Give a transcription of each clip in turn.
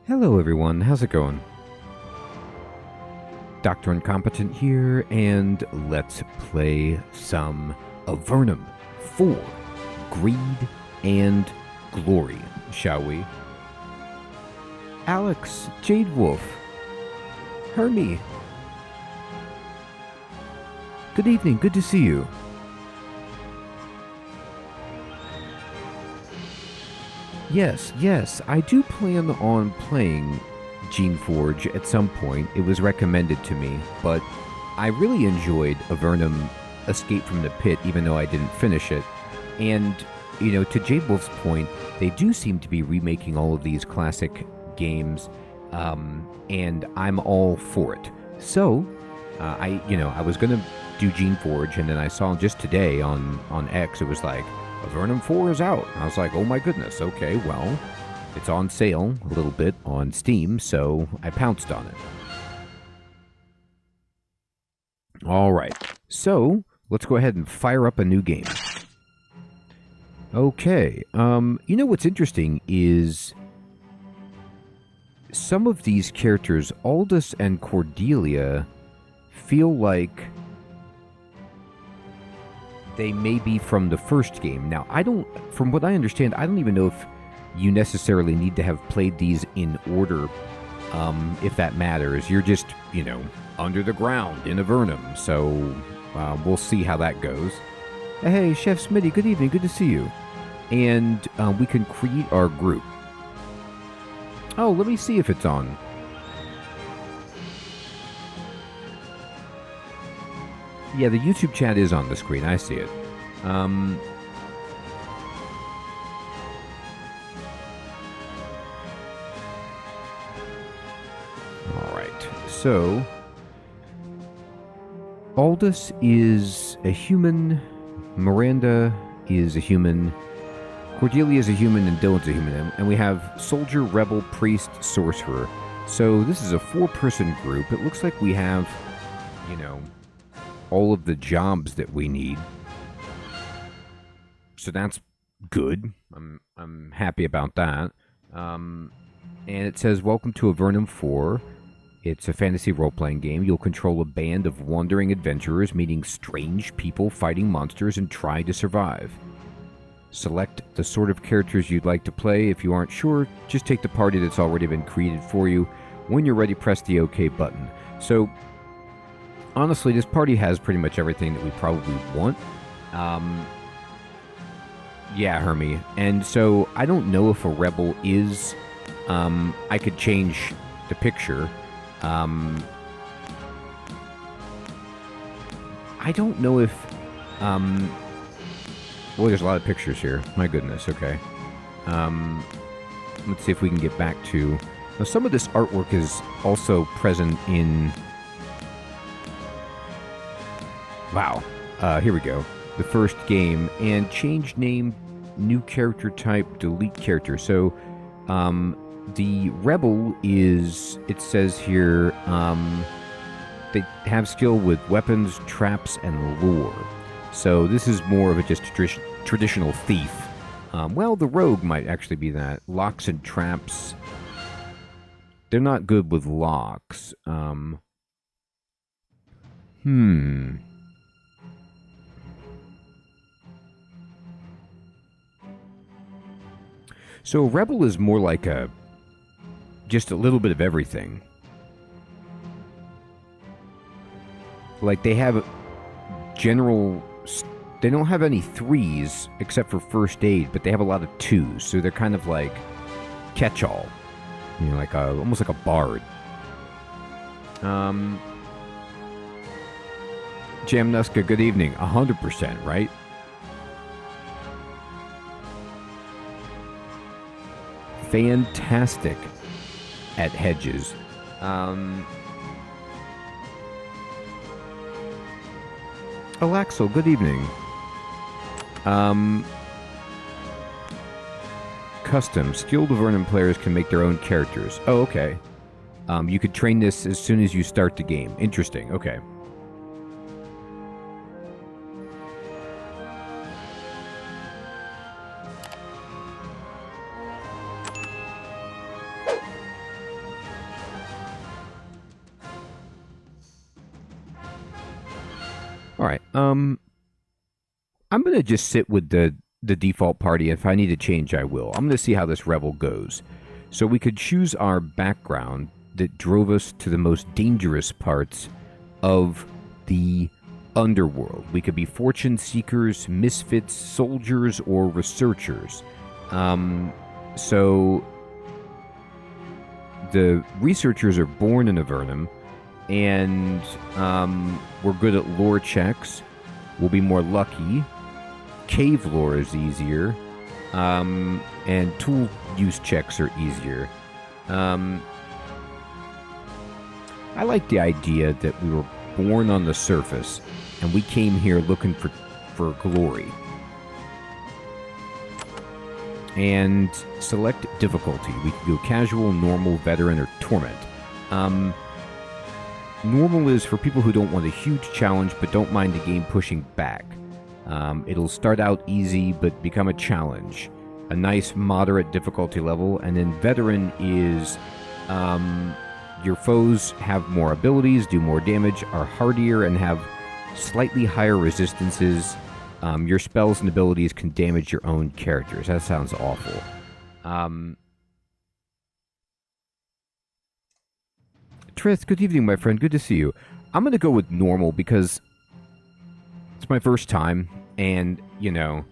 Hello everyone, how's it going? Dr. Incompetent here, and let's play some Avernum 4, Greed and Glory, shall we? Alex, Jade Wolf, Hermie. Good evening, good to see you. Yes, I do plan on playing Geneforge at some point. It was recommended to me, but I really enjoyed Avernum Escape from the Pit, even though I didn't finish it. And, you know, to Jade Wolf's point, they do seem to be remaking all of these classic games, and I'm all for it. So, I was going to do Geneforge, and then I saw just today on X, it was like, Avernum 4 is out. And I was like, oh my goodness, okay, well, it's on sale a little bit on Steam, so I pounced on it. All right, so let's go ahead and fire up a new game. Okay, you know what's interesting is some of these characters, Aldous and Cordelia, feel like they may be from the first game. Now, from what I understand, I don't even know if you necessarily need to have played these in order, if that matters. You're just, under the ground in Avernum, so we'll see how that goes. Hey, Chef Smitty, good evening, good to see you. And we can create our group. Oh, let me see if it's on. Yeah, the YouTube chat is on the screen. I see it. All right. So, Aldous is a human. Miranda is a human. Cordelia is a human, and Dylan's a human. And we have soldier, rebel, priest, sorcerer. So this is a 4-person group. It looks like we have, all of the jobs that we need. So that's good. I'm happy about that. And it says, welcome to Avernum 4. It's a fantasy role-playing game. You'll control a band of wandering adventurers meeting strange people, fighting monsters, and trying to survive. Select the sort of characters you'd like to play. If you aren't sure, just take the party that's already been created for you. When you're ready, press the OK button. So, honestly, this party has pretty much everything that we probably want. Yeah, Hermie. And so, I don't know if a rebel is... I could change the picture. I don't know if... Boy, there's a lot of pictures here. My goodness, okay. Let's see if we can get back to... Now, some of this artwork is also present in... Wow. Here we go. The first game. And change name, new character type, delete character. So, the rebel is, it says here, they have skill with weapons, traps, and lore. So this is more of a just traditional thief. Well, the rogue might actually be that. Locks and traps. They're not good with locks. So a rebel is more like just a little bit of everything. Like they have general... They don't have any 3s except for first aid, but they have a lot of 2s, so they're kind of like catch-all. Like almost like a bard. Jamnuska, good evening. 100%, right? Fantastic at hedges. Alaxel, good evening. Custom. Skilled Avernum players can make their own characters. Oh, okay. You could train this as soon as you start the game. Interesting. Okay. All right. I'm gonna just sit with the default party. If I need to change, I will. I'm gonna see how this revel goes. So we could choose our background that drove us to the most dangerous parts of the underworld. We could be fortune seekers, misfits, soldiers, or researchers. So the researchers are born in Avernum, and we're good at lore checks. We'll be more lucky. Cave lore is easier, and tool use checks are easier. I like the idea that we were born on the surface, and we came here looking for glory. And select difficulty. We can go casual, normal, veteran, or torment. Normal is for people who don't want a huge challenge but don't mind the game pushing back. It'll start out easy but become a challenge. A nice moderate difficulty level. And then veteran is your foes have more abilities, do more damage, are hardier, and have slightly higher resistances. Your spells and abilities can damage your own characters. That sounds awful. Trith, good evening, my friend. Good to see you. I'm going to go with normal because it's my first time, and, you know,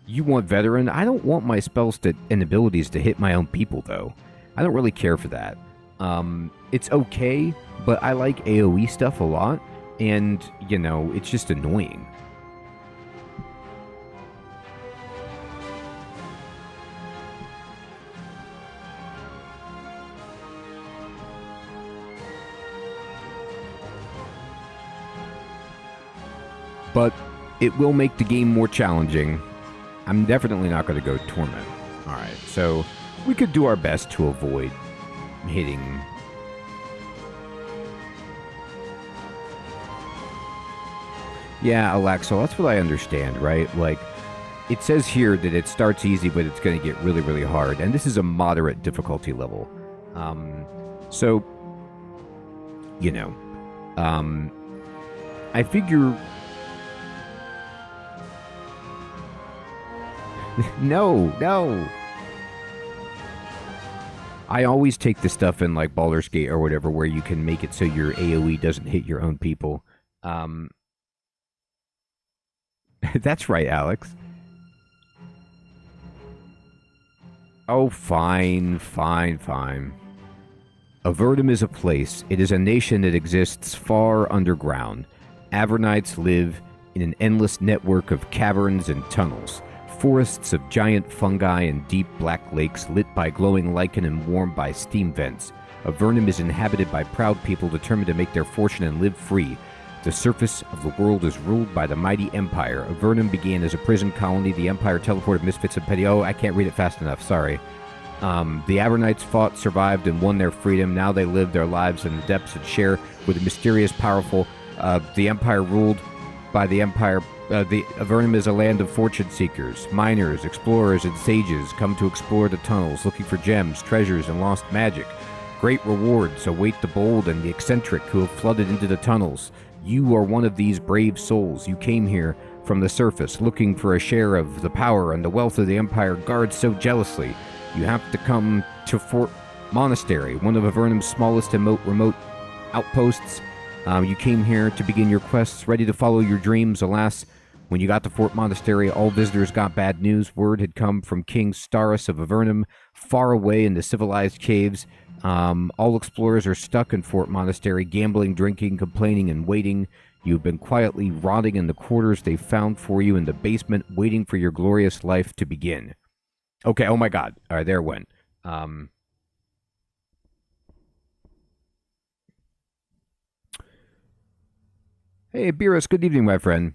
you want veteran. I don't want my spells and abilities to hit my own people, though. I don't really care for that. It's okay, but I like AoE stuff a lot, and, you know, it's just annoying. But it will make the game more challenging. I'm definitely not going to go Torment. Alright, so we could do our best to avoid hitting... Yeah, Alexo, that's what I understand, right? Like, it says here that it starts easy, but it's going to get really, really hard. And this is a moderate difficulty level. So, you know, I figure... No. I always take the stuff in like Baldur's Gate or whatever where you can make it so your AoE doesn't hit your own people. That's right, Alex. Oh, fine. Avernum is a place. It is a nation that exists far underground. Avernites live in an endless network of caverns and tunnels. Forests of giant fungi and deep black lakes lit by glowing lichen and warmed by steam vents. Avernum is inhabited by proud people determined to make their fortune and live free. The surface of the world is ruled by the mighty Empire. Avernum began as a prison colony. The Empire teleported misfits and petty... Oh, I can't read it fast enough, sorry. The Avernites fought, survived, and won their freedom. Now they live their lives in the depths and share with the mysterious, powerful... the Empire ruled by the Empire... the Avernum is a land of fortune seekers. Miners, explorers, and sages come to explore the tunnels, looking for gems, treasures, and lost magic. Great rewards await the bold and the eccentric who have flooded into the tunnels. You are one of these brave souls. You came here from the surface, looking for a share of the power and the wealth of the Empire guards so jealously. You have to come to Fort Monastery, one of Avernum's smallest and remote outposts. You came here to begin your quests, ready to follow your dreams. Alas, when you got to Fort Monastery, all visitors got bad news. Word had come from King Starus of Avernum, far away in the civilized caves. All explorers are stuck in Fort Monastery, gambling, drinking, complaining, and waiting. You've been quietly rotting in the quarters they found for you in the basement, waiting for your glorious life to begin. Okay, oh my god. All right, there it went. Hey, Beerus, good evening, my friend.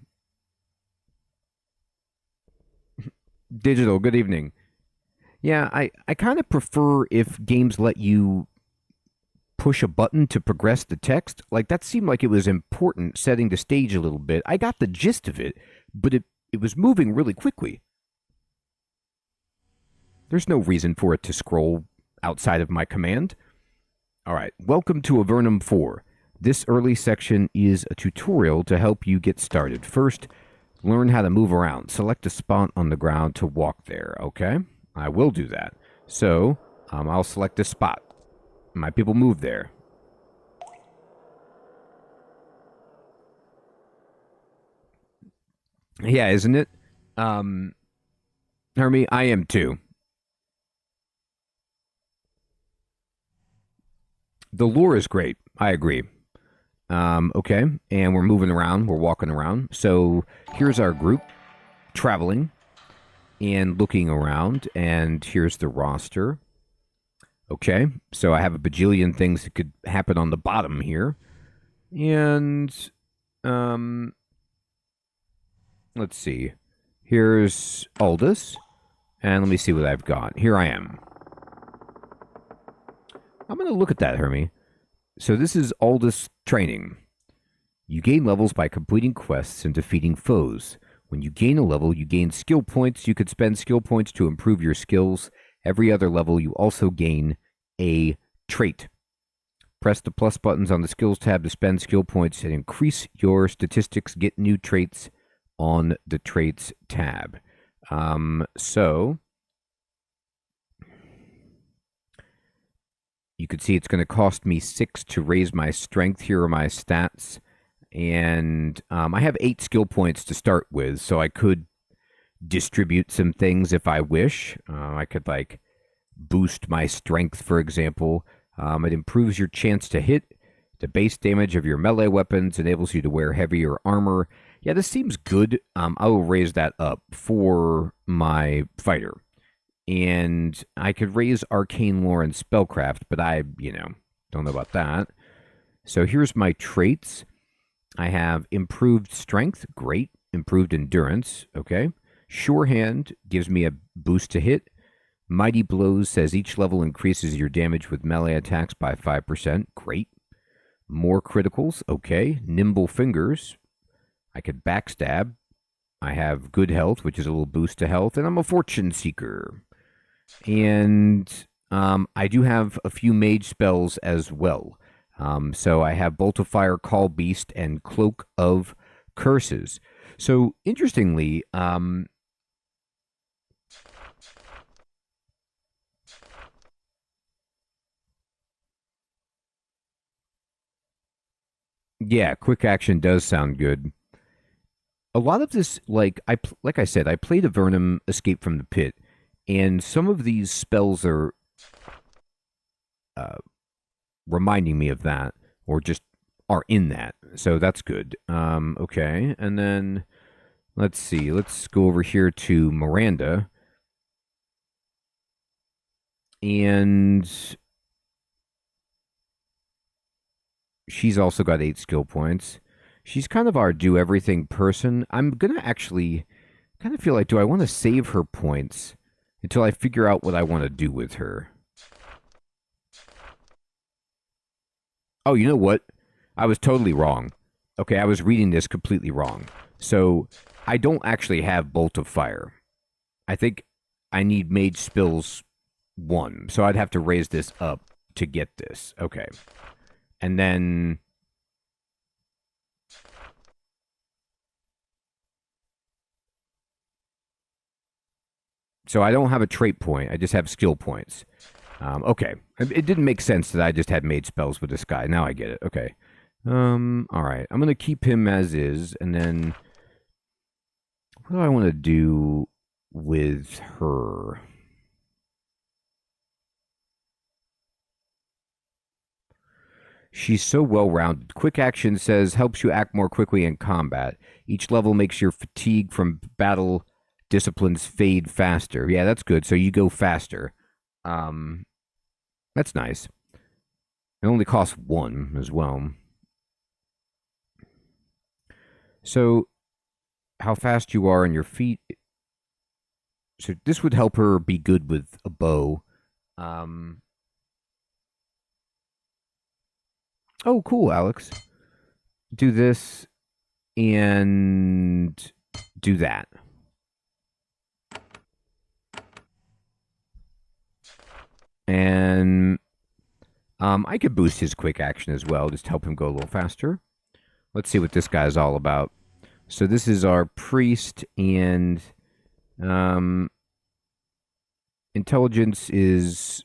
Digital, good evening. Yeah, I kind of prefer if games let you push a button to progress the text. Like, that seemed like it was important, setting the stage a little bit. I got the gist of it, but it was moving really quickly. There's no reason for it to scroll outside of my command. All right, welcome to Avernum 4. This early section is a tutorial to help you get started. First, learn how to move around. Select a spot on the ground to walk there, okay? I will do that. So, I'll select a spot. My people move there. Yeah, isn't it? Hermie, I am too. The lore is great. I agree. Okay, and we're moving around. We're walking around. So here's our group traveling and looking around, and here's the roster. Okay, so I have a bajillion things that could happen on the bottom here, and um, let's see. Here's Aldous, and let me see what I've got. Here I am. I'm going to look at that, Hermie. So this is Aldous training. You gain levels by completing quests and defeating foes. When you gain a level, you gain skill points. You could spend skill points to improve your skills. Every other level, you also gain a trait. Press the plus buttons on the skills tab to spend skill points and increase your statistics. Get new traits on the traits tab. So you could see it's going to cost me 6 to raise my strength. Here are my stats. And I have 8 skill points to start with, so I could distribute some things if I wish. I could, like, boost my strength, for example. It improves your chance to hit. The base damage of your melee weapons enables you to wear heavier armor. Yeah, this seems good. I will raise that up for my fighter. And I could raise arcane lore and spellcraft, but I, don't know about that. So here's my traits. I have improved strength, great. Improved endurance, okay. Sure hand gives me a boost to hit. Mighty blows says each level increases your damage with melee attacks by 5%, great. More criticals, okay. Nimble fingers, I could backstab. I have good health, which is a little boost to health, and I'm a fortune seeker. And I do have a few mage spells as well. So I have Bolt of Fire, Call Beast, and Cloak of Curses. So interestingly, yeah, quick action does sound good. A lot of this, like I said, I played Avernum Escape from the Pit, and some of these spells are uh, reminding me of that, or just are in that. So that's good. Okay, and then let's see. Let's go over here to Miranda. And she's also got 8 skill points. She's kind of our do everything person. I'm going to actually kind of feel like, do I want to save her points until I figure out what I want to do with her? Oh, you know what? I was totally wrong. Okay, I was reading this completely wrong. So I don't actually have Bolt of Fire. I think I need Mage Spills 1. So I'd have to raise this up to get this. Okay. And then so I don't have a trait point. I just have skill points. Okay. It didn't make sense that I just had made spells with this guy. Now I get it. Okay. All right. I'm going to keep him as is. And then what do I want to do with her? She's so well-rounded. Quick action says helps you act more quickly in combat. Each level makes your fatigue from battle disciplines fade faster. Yeah, that's good. So you go faster. Um, that's nice. It only costs 1 as well. So how fast you are on your feet. So this would help her be good with a bow. Um, oh, cool, Alex. Do this and do that. And I could boost his quick action as well, just help him go a little faster. Let's see what this guy's all about. So this is our priest, and intelligence is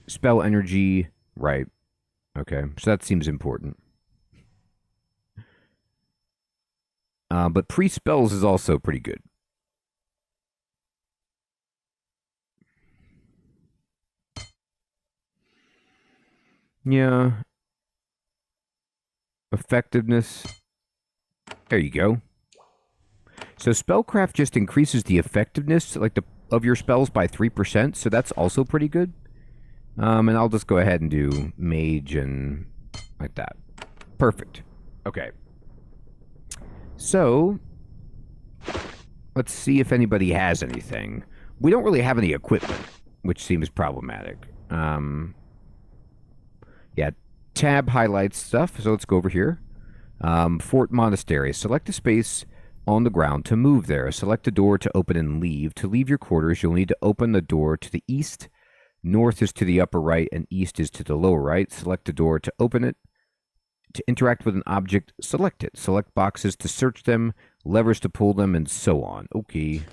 spell energy. Right. Okay, so that seems important. But priest spells is also pretty good. Yeah. Effectiveness. There you go. So spellcraft just increases the effectiveness of your spells by 3%, so that's also pretty good. And I'll just go ahead and do mage and like that. Perfect. Okay. So let's see if anybody has anything. We don't really have any equipment, which seems problematic. Yeah, tab highlights stuff, so let's go over here. Fort Monastery. Select a space on the ground to move there. Select a door to open and leave. To leave your quarters, you'll need to open the door to the east. North is to the upper right, and east is to the lower right. Select a door to open it. To interact with an object, select it. Select boxes to search them, levers to pull them, and so on. Okay.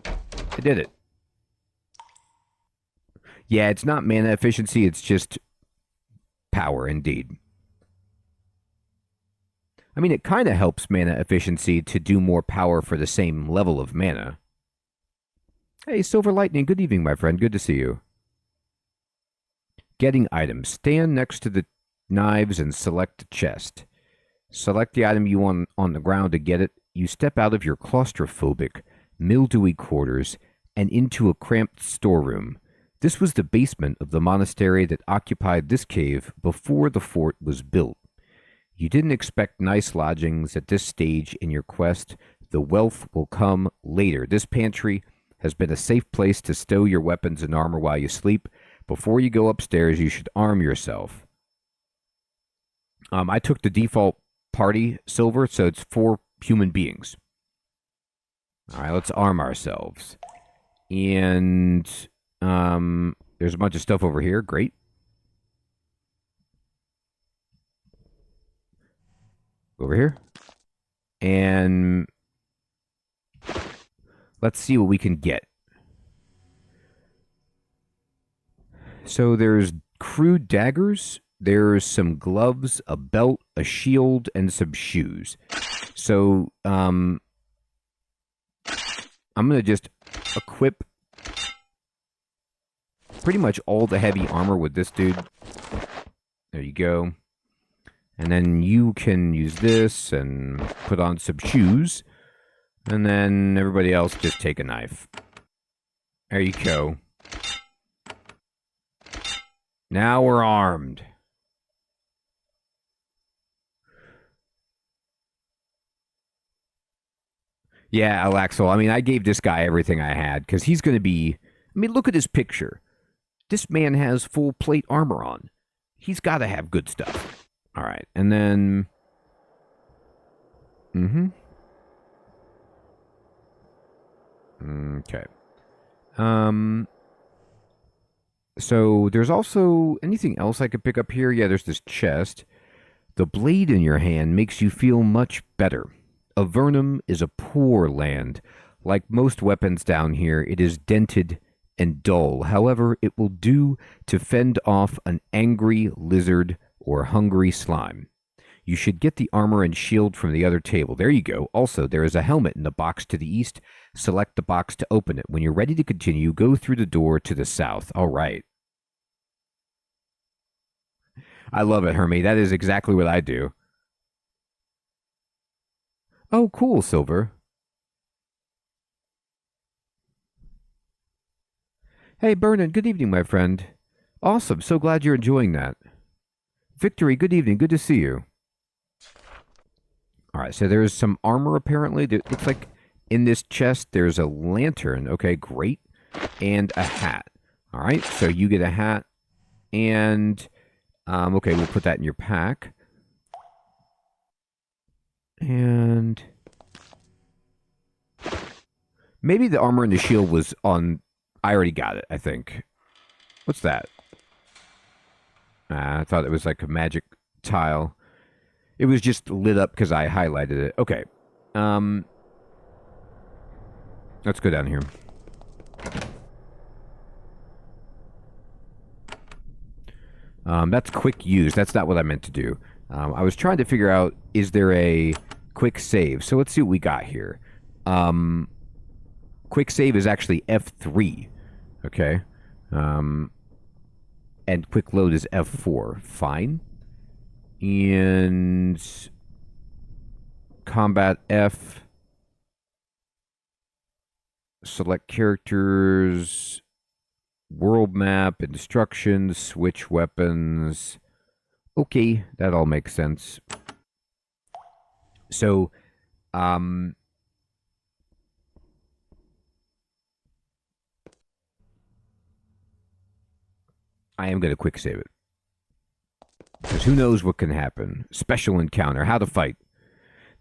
I did it. Yeah, it's not mana efficiency, it's just power, indeed. I mean, it kind of helps mana efficiency to do more power for the same level of mana. Hey, Silver Lightning, good evening, my friend. Good to see you. Getting items. Stand next to the knives and select the chest. Select the item you want on the ground to get it. You step out of your claustrophobic, mildewy quarters and into a cramped storeroom. This was the basement of the monastery that occupied this cave before the fort was built. You didn't expect nice lodgings at this stage in your quest. The wealth will come later. This pantry has been a safe place to stow your weapons and armor while you sleep. Before you go upstairs, you should arm yourself. I took the default party silver, so it's 4 human beings. All right, let's arm ourselves. And there's a bunch of stuff over here. Great. Over here. And let's see what we can get. So there's crude daggers. There's some gloves, a belt, a shield, and some shoes. So I'm going to just equip pretty much all the heavy armor with this dude. There you go. And then you can use this and put on some shoes. And then everybody else just take a knife. There you go. Now we're armed. Yeah, Alexel. I mean, I gave this guy everything I had because he's going to be... I mean, look at his picture. This man has full plate armor on. He's got to have good stuff. All right, and then... Okay. So there's also anything else I could pick up here? Yeah, there's this chest. The blade in your hand makes you feel much better. Avernum is a poor land. Like most weapons down here, it is dented and dull. However, it will do to fend off an angry lizard or hungry slime. You should get the armor and shield from the other table. There you go. Also, there is a helmet in the box to the east. Select the box to open it. When you're ready to continue, go through the door to the south. All right. I love it, Hermie. That is exactly what I do. Oh, cool, Silver. Hey, Vernon, good evening, my friend. Awesome. So glad you're enjoying that. Victory, good evening. Good to see you. All right, so there's some armor, apparently. It looks like in this chest there's a lantern. Okay, great. And a hat. All right, so you get a hat. And, okay, we'll put that in your pack. And maybe the armor and the shield was on... I already got it, I think. What's that? I thought it was like a magic tile. It was just lit up because I highlighted it. Okay. Let's go down here. That's quick use. That's not what I meant to do. I was trying to figure out, is there a quick save? So let's see what we got here. Quick save is actually F3. Okay. And quick load is F4. Fine. And combat F. Select characters. World map, instructions, switch weapons. Okay, that all makes sense. So, I am going to quick save it. Because who knows what can happen. Special encounter, how to fight.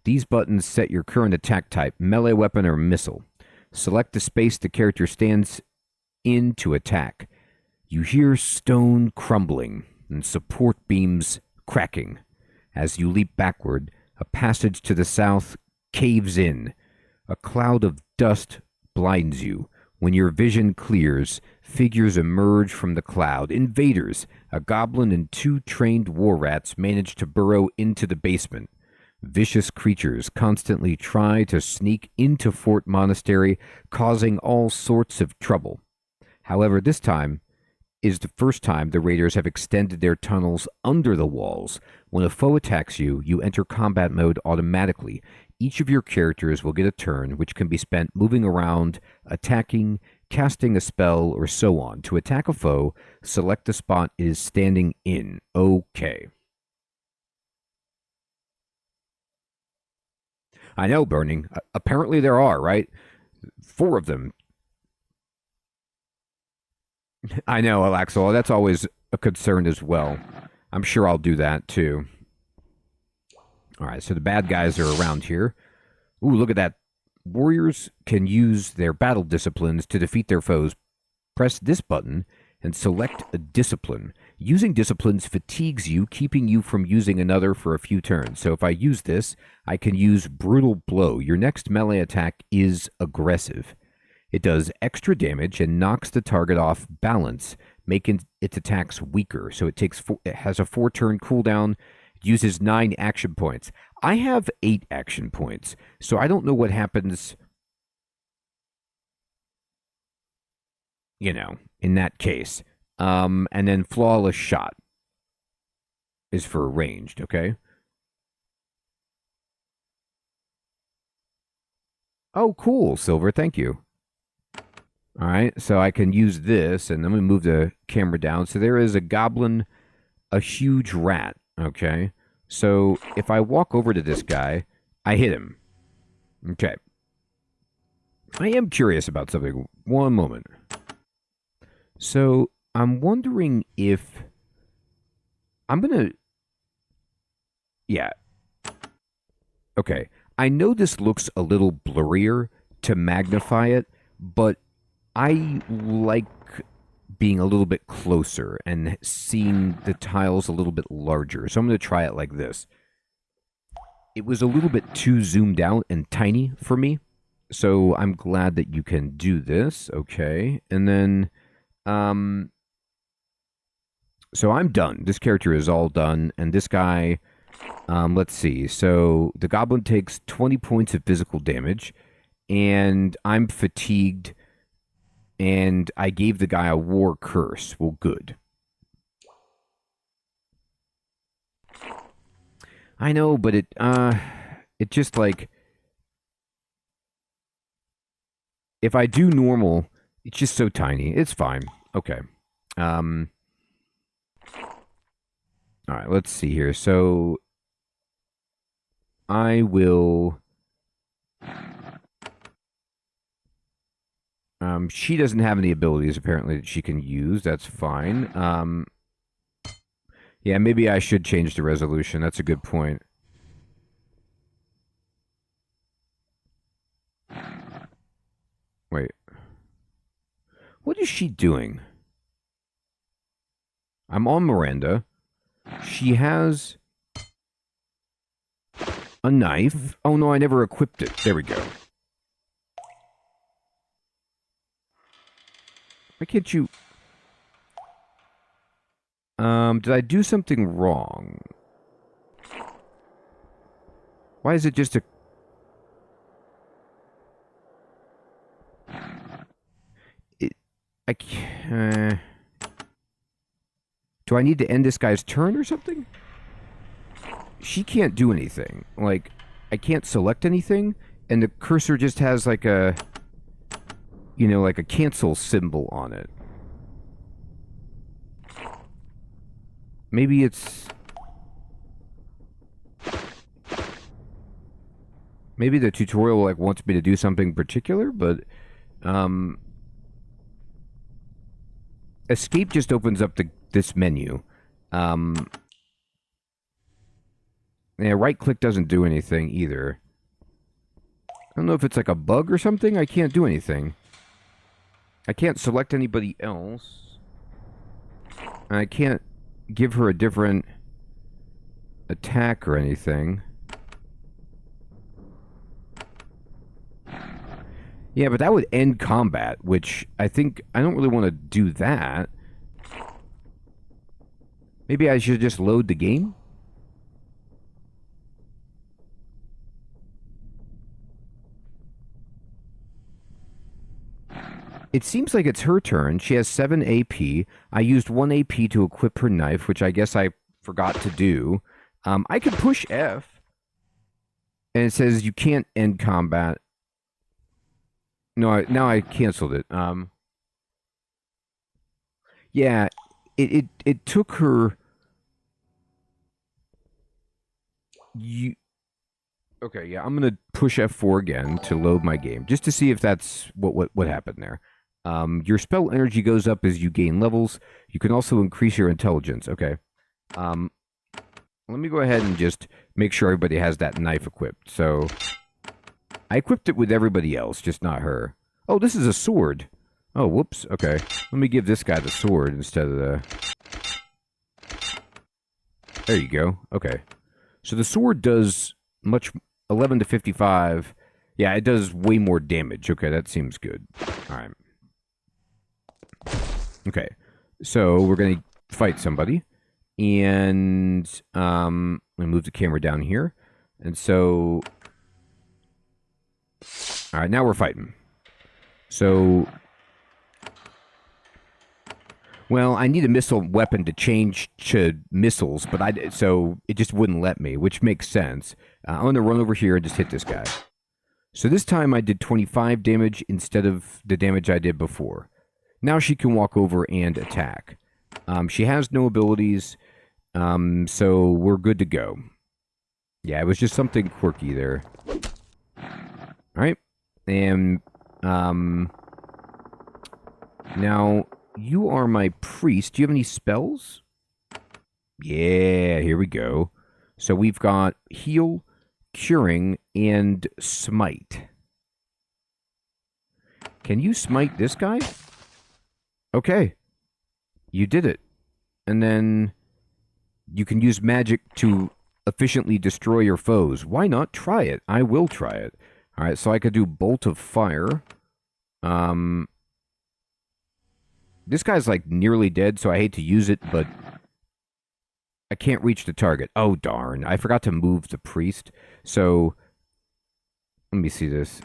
These buttons set your current attack type, melee weapon or missile. Select the space the character stands in to attack. You hear stone crumbling and support beams cracking. As you leap backward, a passage to the south caves in. A cloud of dust blinds you. When your vision clears, figures emerge from the cloud. Invaders, a goblin and 2 trained war rats manage to burrow into the basement. Vicious creatures constantly try to sneak into Fort Monastery, causing all sorts of trouble. However, this time is the first time the raiders have extended their tunnels under the walls. When a foe attacks you, you enter combat mode automatically. Each of your characters will get a turn, which can be spent moving around, attacking, casting a spell, or so on. To attack a foe, select the spot it is standing in. Okay. I know, Burning. Apparently there are, right? 4 of them. I know, Alaxol. That's always a concern as well. I'm sure I'll do that, too. All right, so the bad guys are around here. Ooh, look at that. Warriors can use their battle disciplines to defeat their foes. Press this button and select a discipline. Using disciplines fatigues you, keeping you from using another for a few turns. So if I use this, I can use Brutal Blow. Your next melee attack is aggressive. It does extra damage and knocks the target off balance, making its attacks weaker. So it has a 4-turn cooldown, uses 9 action points. I have 8 action points, so I don't know what happens, in that case. And then Flawless Shot is for ranged, okay? Oh, cool, Silver, thank you. All right, so I can use this, and then we move the camera down. So there is a goblin, a huge rat, okay? So if I walk over to this guy, I hit him. Okay. I am curious about something. One moment. So I'm wondering if I'm going to... Yeah. Okay. I know this looks a little blurrier to magnify it, but I like being a little bit closer and seeing the tiles a little bit larger. So I'm going to try it like this. It was a little bit too zoomed out and tiny for me. So I'm glad that you can do this. Okay. And then, so I'm done. This character is all done. And this guy, let's see. So the goblin takes 20 points of physical damage. And I'm fatigued. And I gave the guy a war curse. Well, good. I know, but it just like, if I do normal, it's just so tiny. It's fine. Okay. All right, let's see here. So I will... she doesn't have any abilities, apparently, that she can use. That's fine. Yeah, maybe I should change the resolution. That's a good point. Wait. What is she doing? I'm on Miranda. She has a knife. Oh no, I never equipped it. There we go. Why can't you... did I do something wrong? Why is it just a... I can't... do I need to end this guy's turn or something? She can't do anything. Like, I can't select anything, and the cursor just has like a... you know, like a cancel symbol on it. Maybe it's... maybe the tutorial like wants me to do something particular, but escape just opens up this menu. Yeah, right click doesn't do anything either. I don't know if it's like a bug or something. I can't do anything. I can't select anybody else. And I can't give her a different attack or anything. Yeah, but that would end combat, which I think I don't really want to do that. Maybe I should just load the game? It seems like it's her turn. She has 7 AP. I used 1 AP to equip her knife, which I guess I forgot to do. I could push F, and it says you can't end combat. No, now I canceled it. Yeah, it took her... Okay, yeah, I'm gonna push F4 again to load my game, just to see if that's what happened there. Your spell energy goes up as you gain levels. You can also increase your intelligence. Okay. Let me go ahead and just make sure everybody has that knife equipped. So, I equipped it with everybody else, just not her. Oh, this is a sword. Oh, whoops. Okay. Let me give this guy the sword instead of the... there you go. Okay. So the sword does much... 11 to 55. Yeah, it does way more damage. Okay, that seems good. Alright. Okay. So, we're going to fight somebody. And, I'm going to move the camera down here. And so... alright, now we're fighting. So... well, I need a missile weapon to change to missiles, but so it just wouldn't let me, which makes sense. I'm going to run over here and just hit this guy. So this time I did 25 damage instead of the damage I did before. Now she can walk over and attack. She has no abilities, so we're good to go. Yeah, it was just something quirky there. Alright, and now... you are my priest. Do you have any spells? Yeah, here we go. So we've got heal, curing, and smite. Can you smite this guy? Okay. You did it. And then you can use magic to efficiently destroy your foes. Why not try it? I will try it. Alright, so I could do Bolt of Fire. This guy's like nearly dead, so I hate to use it, but I can't reach the target. Oh, darn. I forgot to move the priest. So, let me see this.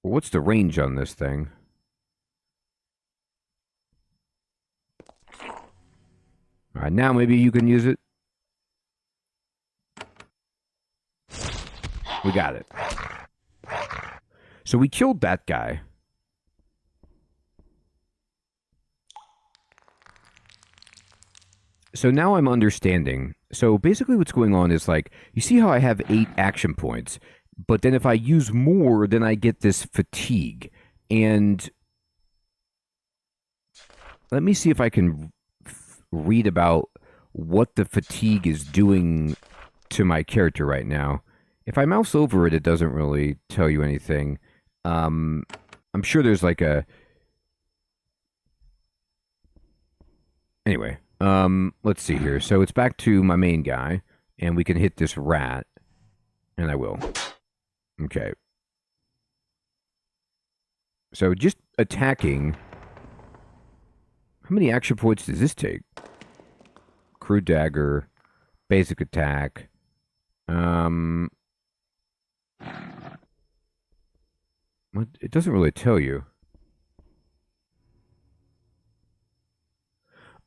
What's the range on this thing? Alright, now maybe you can use it. We got it. So we killed that guy. So now I'm understanding. So basically what's going on is like, you see how I have 8 action points, but then if I use more, then I get this fatigue. And let me see if I can read about what the fatigue is doing to my character right now. If I mouse over it, it doesn't really tell you anything. I'm sure there's like a... Anyway, let's see here. So it's back to my main guy, and we can hit this rat, and I will. Okay. So just attacking... How many action points does this take? Crude dagger, basic attack. What? It doesn't really tell you.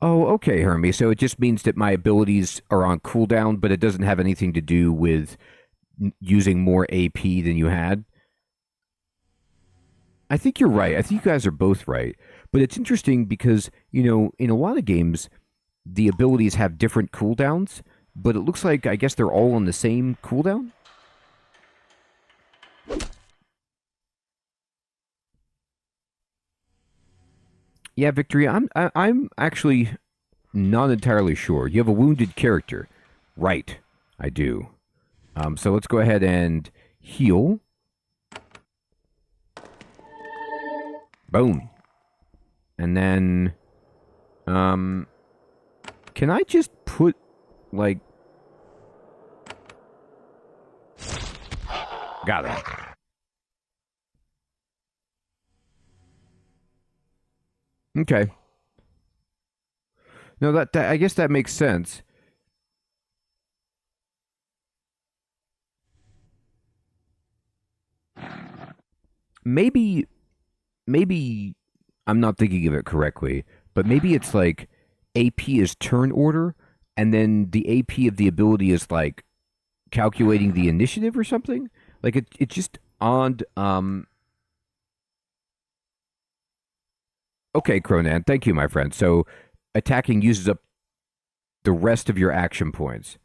Oh, okay, Hermie. So it just means that my abilities are on cooldown, but it doesn't have anything to do with using more AP than you had. I think you're right. I think you guys are both right. But it's interesting because, you know, in a lot of games, the abilities have different cooldowns, but it looks like I guess they're all on the same cooldown. Yeah, Victory, I'm actually not entirely sure. You have a wounded character. Right. I do. So let's go ahead and heal. Boom. And then can I just put like got it. Okay. No, that I guess that makes sense. Maybe I'm not thinking of it correctly, but maybe it's like AP is turn order, and then the AP of the ability is like calculating the initiative or something. Like it's just odd. Okay, Cronan, thank you, my friend. So attacking uses up the rest of your action points.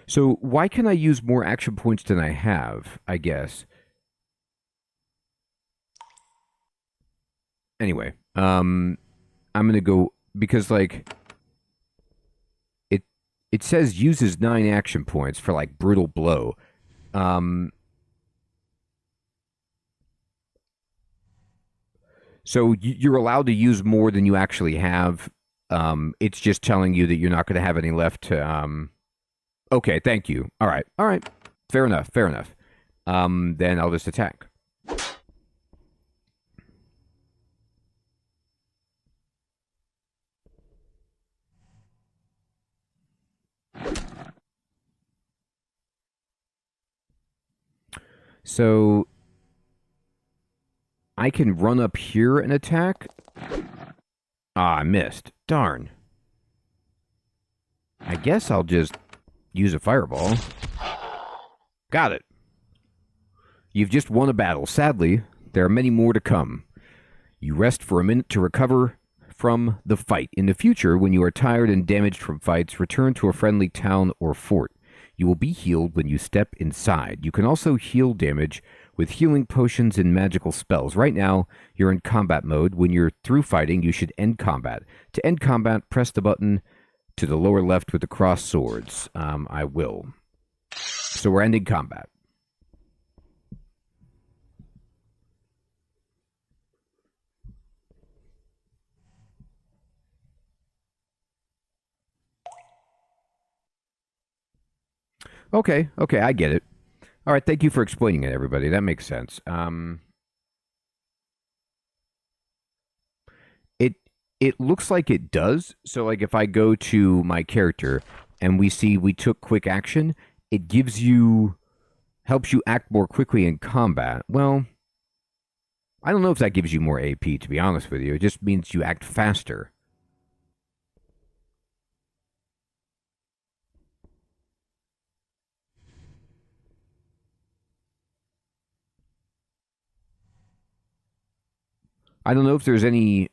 So why can I use more action points than I have? I guess. Anyway, I'm gonna go because like it it says uses 9 action points for like brutal blow. Um, so you're allowed to use more than you actually have. It's just telling you that you're not going to have any left to. Okay, thank you. All right, fair enough, fair enough. Then I'll just attack. So I can run up here and attack. Ah, I missed. Darn. I guess I'll just use a fireball. Got it. You've just won a battle. Sadly, there are many more to come. You rest for a minute to recover from the fight. In the future, when you are tired and damaged from fights, return to a friendly town or fort. You will be healed when you step inside. You can also heal damage with healing potions and magical spells. Right now, you're in combat mode. When you're through fighting, you should end combat. To end combat, press the button to the lower left with the crossed swords. I will. So we're ending combat. Okay, I get it. All right, thank you for explaining it, everybody. That makes sense. It it looks like it does. So, like, if I go to my character and we see we took quick action, it gives you helps you act more quickly in combat. Well, I don't know if that gives you more AP. To be honest with you, it just means you act faster. I don't know if there's any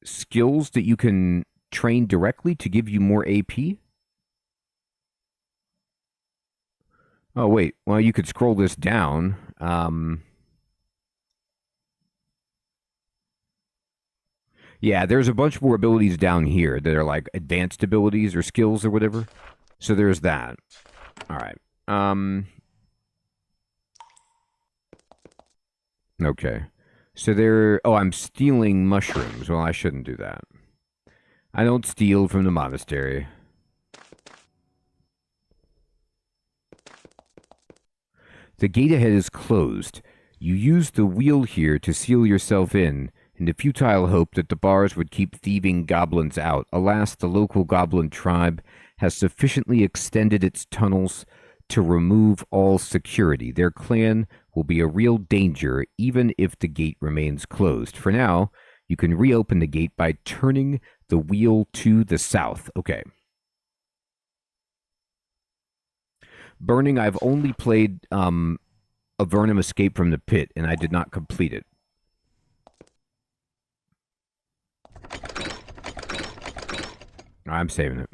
skills that you can train directly to give you more AP. Oh, wait. Well, you could scroll this down. Yeah, there's a bunch more abilities down here that are like advanced abilities or skills or whatever. So there's that. All right. Okay. So they're... Oh, I'm stealing mushrooms. Well, I shouldn't do that. I don't steal from the monastery. The gate ahead is closed. You use the wheel here to seal yourself in the futile hope that the bars would keep thieving goblins out. Alas, the local goblin tribe has sufficiently extended its tunnels to remove all security. Their clan will be a real danger even if the gate remains closed. For now, you can reopen the gate by turning the wheel to the south. Okay. Burning, I've only played Avernum Escape from the Pit, and I did not complete it. I'm saving it.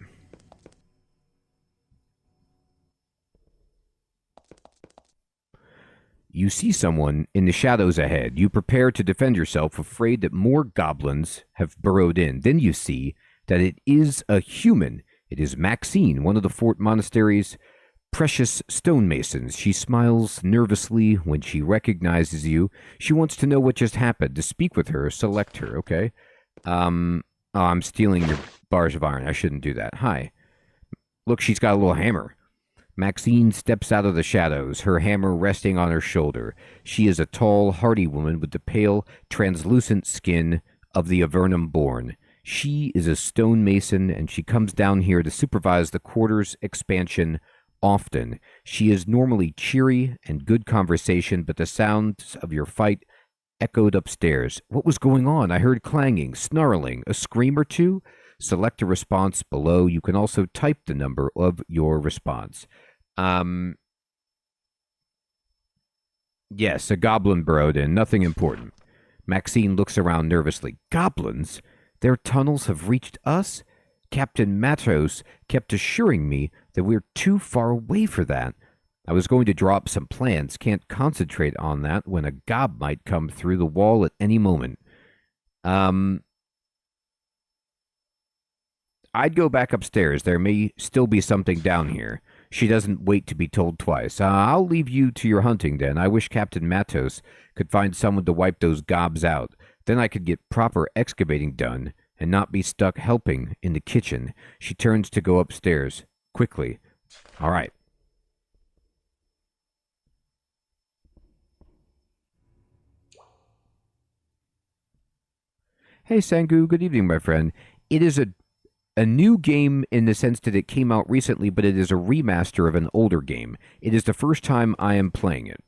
You see someone in the shadows ahead. You prepare to defend yourself, afraid that more goblins have burrowed in. Then you see that it is a human. It is Maxine, one of the Fort Monastery's precious stonemasons. She smiles nervously when she recognizes you. She wants to know what just happened. To speak with her, select her, okay? Oh, I'm stealing your bars of iron. I shouldn't do that. Hi. Look, she's got a little hammer. Maxine steps out of the shadows, her hammer resting on her shoulder. She is a tall, hardy woman with the pale, translucent skin of the Avernum born. She is a stonemason, and she comes down here to supervise the quarter's expansion often. She is normally cheery and good conversation, but the sounds of your fight echoed upstairs. What was going on? I heard clanging, snarling, a scream or two. Select a response below. You can also type the number of your response. Yes, a goblin burrowed in. Nothing important. Maxine looks around nervously. Goblins? Their tunnels have reached us? Captain Matos kept assuring me that we're too far away for that. I was going to draw up some plans. Can't concentrate on that when a gob might come through the wall at any moment. I'd go back upstairs. There may still be something down here. She doesn't wait to be told twice. I'll leave you to your hunting then. I wish Captain Matos could find someone to wipe those gobs out. Then I could get proper excavating done and not be stuck helping in the kitchen. She turns to go upstairs. Quickly. All right. Hey, Sangu. Good evening, my friend. It is a new game in the sense that it came out recently, but it is a remaster of an older game. It is the first time I am playing it.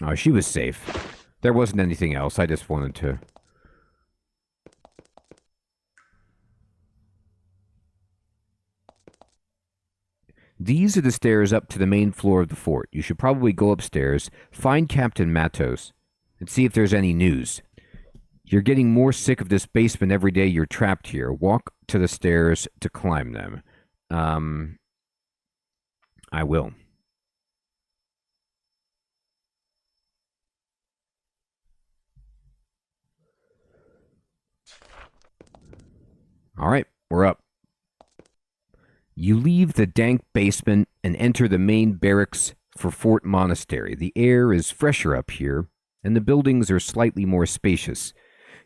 Oh, she was safe. There wasn't anything else. I just wanted to... These are the stairs up to the main floor of the fort. You should probably go upstairs, find Captain Matos, and see if there's any news. You're getting more sick of this basement every day you're trapped here. Walk to the stairs to climb them. I will. All right, we're up. You leave the dank basement and enter the main barracks for Fort Monastery. The air is fresher up here, and the buildings are slightly more spacious.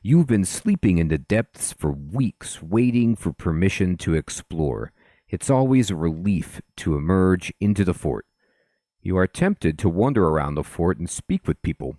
You've been sleeping in the depths for weeks, waiting for permission to explore. It's always a relief to emerge into the fort. You are tempted to wander around the fort and speak with people.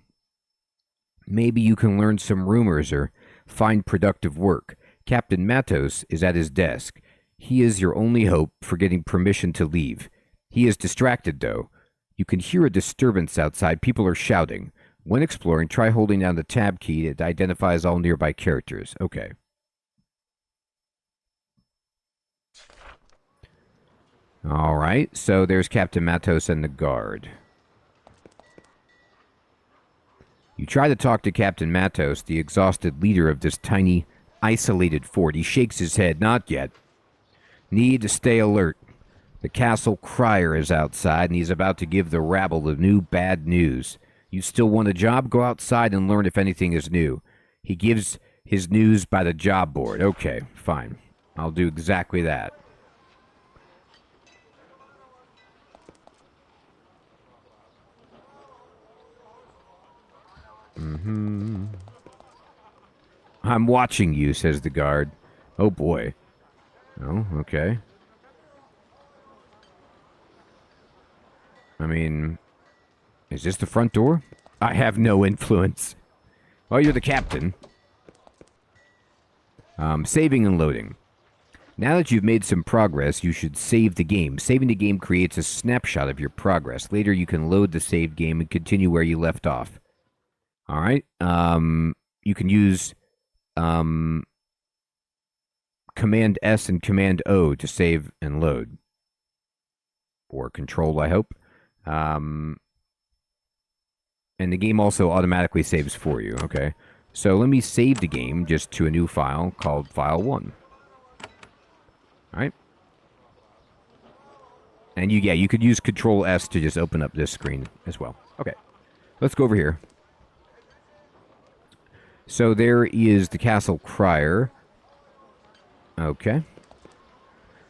Maybe you can learn some rumors or find productive work. Captain Matos is at his desk. He is your only hope for getting permission to leave. He is distracted, though. You can hear a disturbance outside. People are shouting. When exploring, try holding down the tab key. It identifies all nearby characters. Okay. All right, so there's Captain Matos and the guard. You try to talk to Captain Matos, the exhausted leader of this tiny, isolated fort. He shakes his head. Not yet. Need to stay alert. The castle crier is outside, and he's about to give the rabble the new bad news. You still want a job? Go outside and learn if anything is new. He gives his news by the job board. Okay, fine. I'll do exactly that. I'm watching you, says the guard. Oh, boy. Oh, okay. I mean, is this the front door? I have no influence. Oh, you're the captain. Saving and loading. Now that you've made some progress, you should save the game. Saving the game creates a snapshot of your progress. Later, you can load the saved game and continue where you left off. All right. You can use Command S and Command O to save and load. Or Control, I hope. And the game also automatically saves for you, okay? So let me save the game just to a new file called File 1. All right. And you could use Control S to just open up this screen as well. Okay. Let's go over here. So there is the Castle Crier. Okay.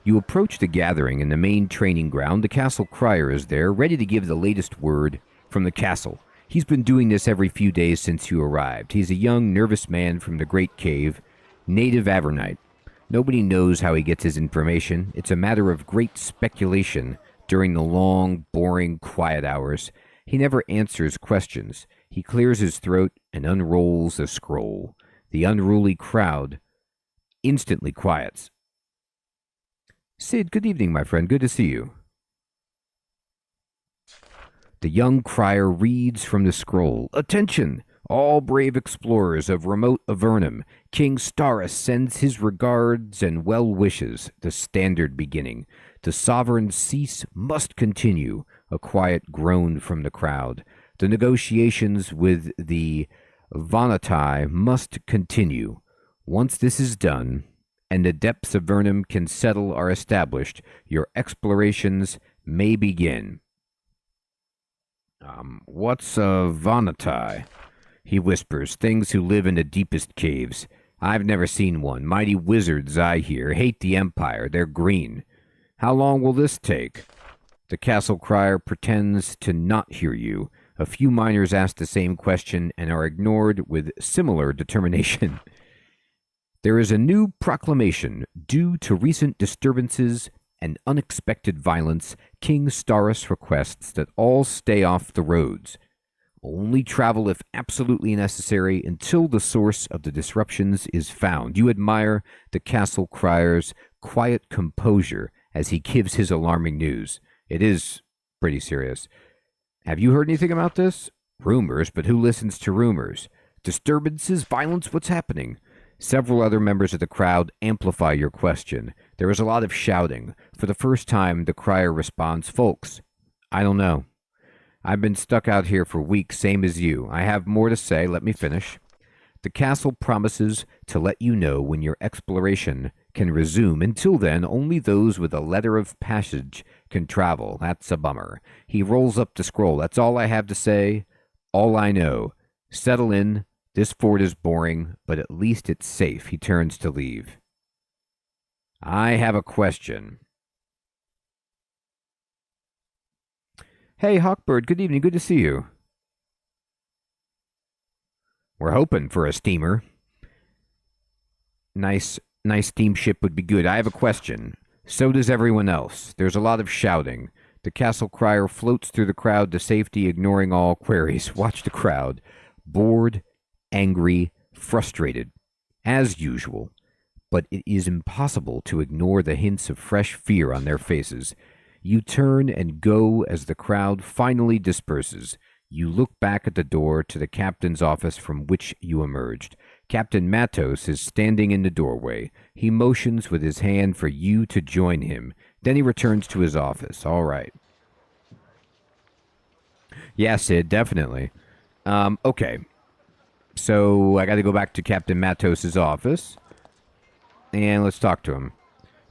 You approach the gathering in the main training ground. The Castle Crier is there, ready to give the latest word from the castle. He's been doing this every few days since you arrived. He's a young, nervous man from the Great Cave, native Avernite. Nobody knows how he gets his information. It's a matter of great speculation during the long, boring, quiet hours. He never answers questions. He clears his throat and unrolls a scroll. The unruly crowd instantly quiets. Sid, good evening, my friend. Good to see you. The young crier reads from the scroll. Attention! All brave explorers of remote Avernum, King Starus sends his regards and well wishes, the standard beginning. The sovereign cease must continue, a quiet groan from the crowd. The negotiations with the VODs must continue. Once this is done, and the depths of Avernum can settle are established, your explorations may begin. What's a VODs? He whispers, things who live in the deepest caves. I've never seen one. Mighty wizards, I hear, hate the Empire. They're green. How long will this take? The Castle Crier pretends to not hear you. A few miners ask the same question and are ignored with similar determination. There is a new proclamation. Due to recent disturbances and unexpected violence, King Starus requests that all stay off the roads. Only travel if absolutely necessary until the source of the disruptions is found. You admire the Castle Crier's quiet composure as he gives his alarming news. It is pretty serious. Have you heard anything about this? Rumors, but who listens to rumors? Disturbances, violence, what's happening? Several other members of the crowd amplify your question. There is a lot of shouting. For the first time, the crier responds, Folks, I don't know. I've been stuck out here for weeks, same as you. I have more to say. Let me finish. The castle promises to let you know when your exploration can resume. Until then, only those with a letter of passage can travel. That's a bummer. He rolls up the scroll. That's all I have to say. All I know. Settle in. This fort is boring, but at least it's safe. He turns to leave. I have a question. Hey, Hawkbird, good evening. Good to see you. We're hoping for a steamer. Nice steamship would be good. I have a question. So does everyone else. There's a lot of shouting. The Castle Crier floats through the crowd to safety, ignoring all queries. Watch the crowd. Bored, angry, frustrated, as usual. But it is impossible to ignore the hints of fresh fear on their faces. You turn and go as the crowd finally disperses. You look back at the door to the captain's office from which you emerged. Captain Matos is standing in the doorway. He motions with his hand for you to join him. Then he returns to his office. All right. Yeah, Sid, definitely. Okay. So I got to go back to Captain Matos' office. And let's talk to him.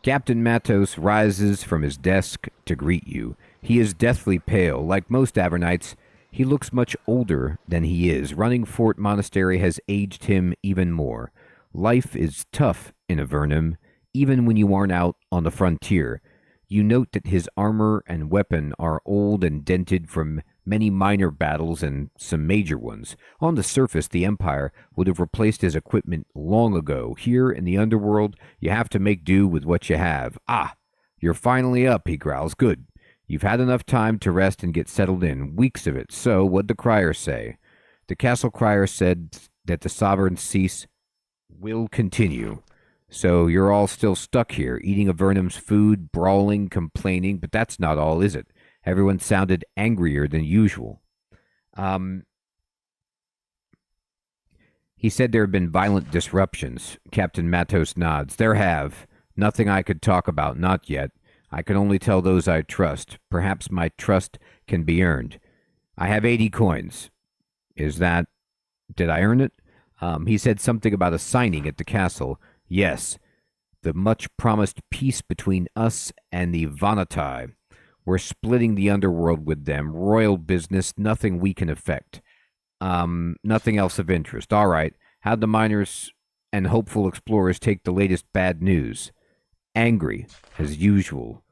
Captain Matos rises from his desk to greet you. He is deathly pale. Like most Avernites, he looks much older than he is. Running Fort Monastery has aged him even more. Life is tough in Avernum, even when you aren't out on the frontier. You note that his armor and weapon are old and dented from many minor battles and some major ones. On the surface, the Empire would have replaced his equipment long ago. Here in the underworld, you have to make do with what you have. Ah, you're finally up, he growls. Good. You've had enough time to rest and get settled in. Weeks of it. So, what'd the crier say? The castle crier said that the sovereign cease will continue. So you're all still stuck here, eating Avernum's food, brawling, complaining, but that's not all, is it? Everyone sounded angrier than usual. He said there have been violent disruptions. Captain Matos nods. There have. Nothing I could talk about, not yet. I can only tell those I trust. Perhaps my trust can be earned. I have 80 coins. Is that... Did I earn it? He said something about a signing at the castle. Yes. The much-promised peace between us and the Vanatai. We're splitting the underworld with them. Royal business, nothing we can affect. Nothing else of interest. All right. How'd the miners and hopeful explorers take the latest bad news? Angry, as usual.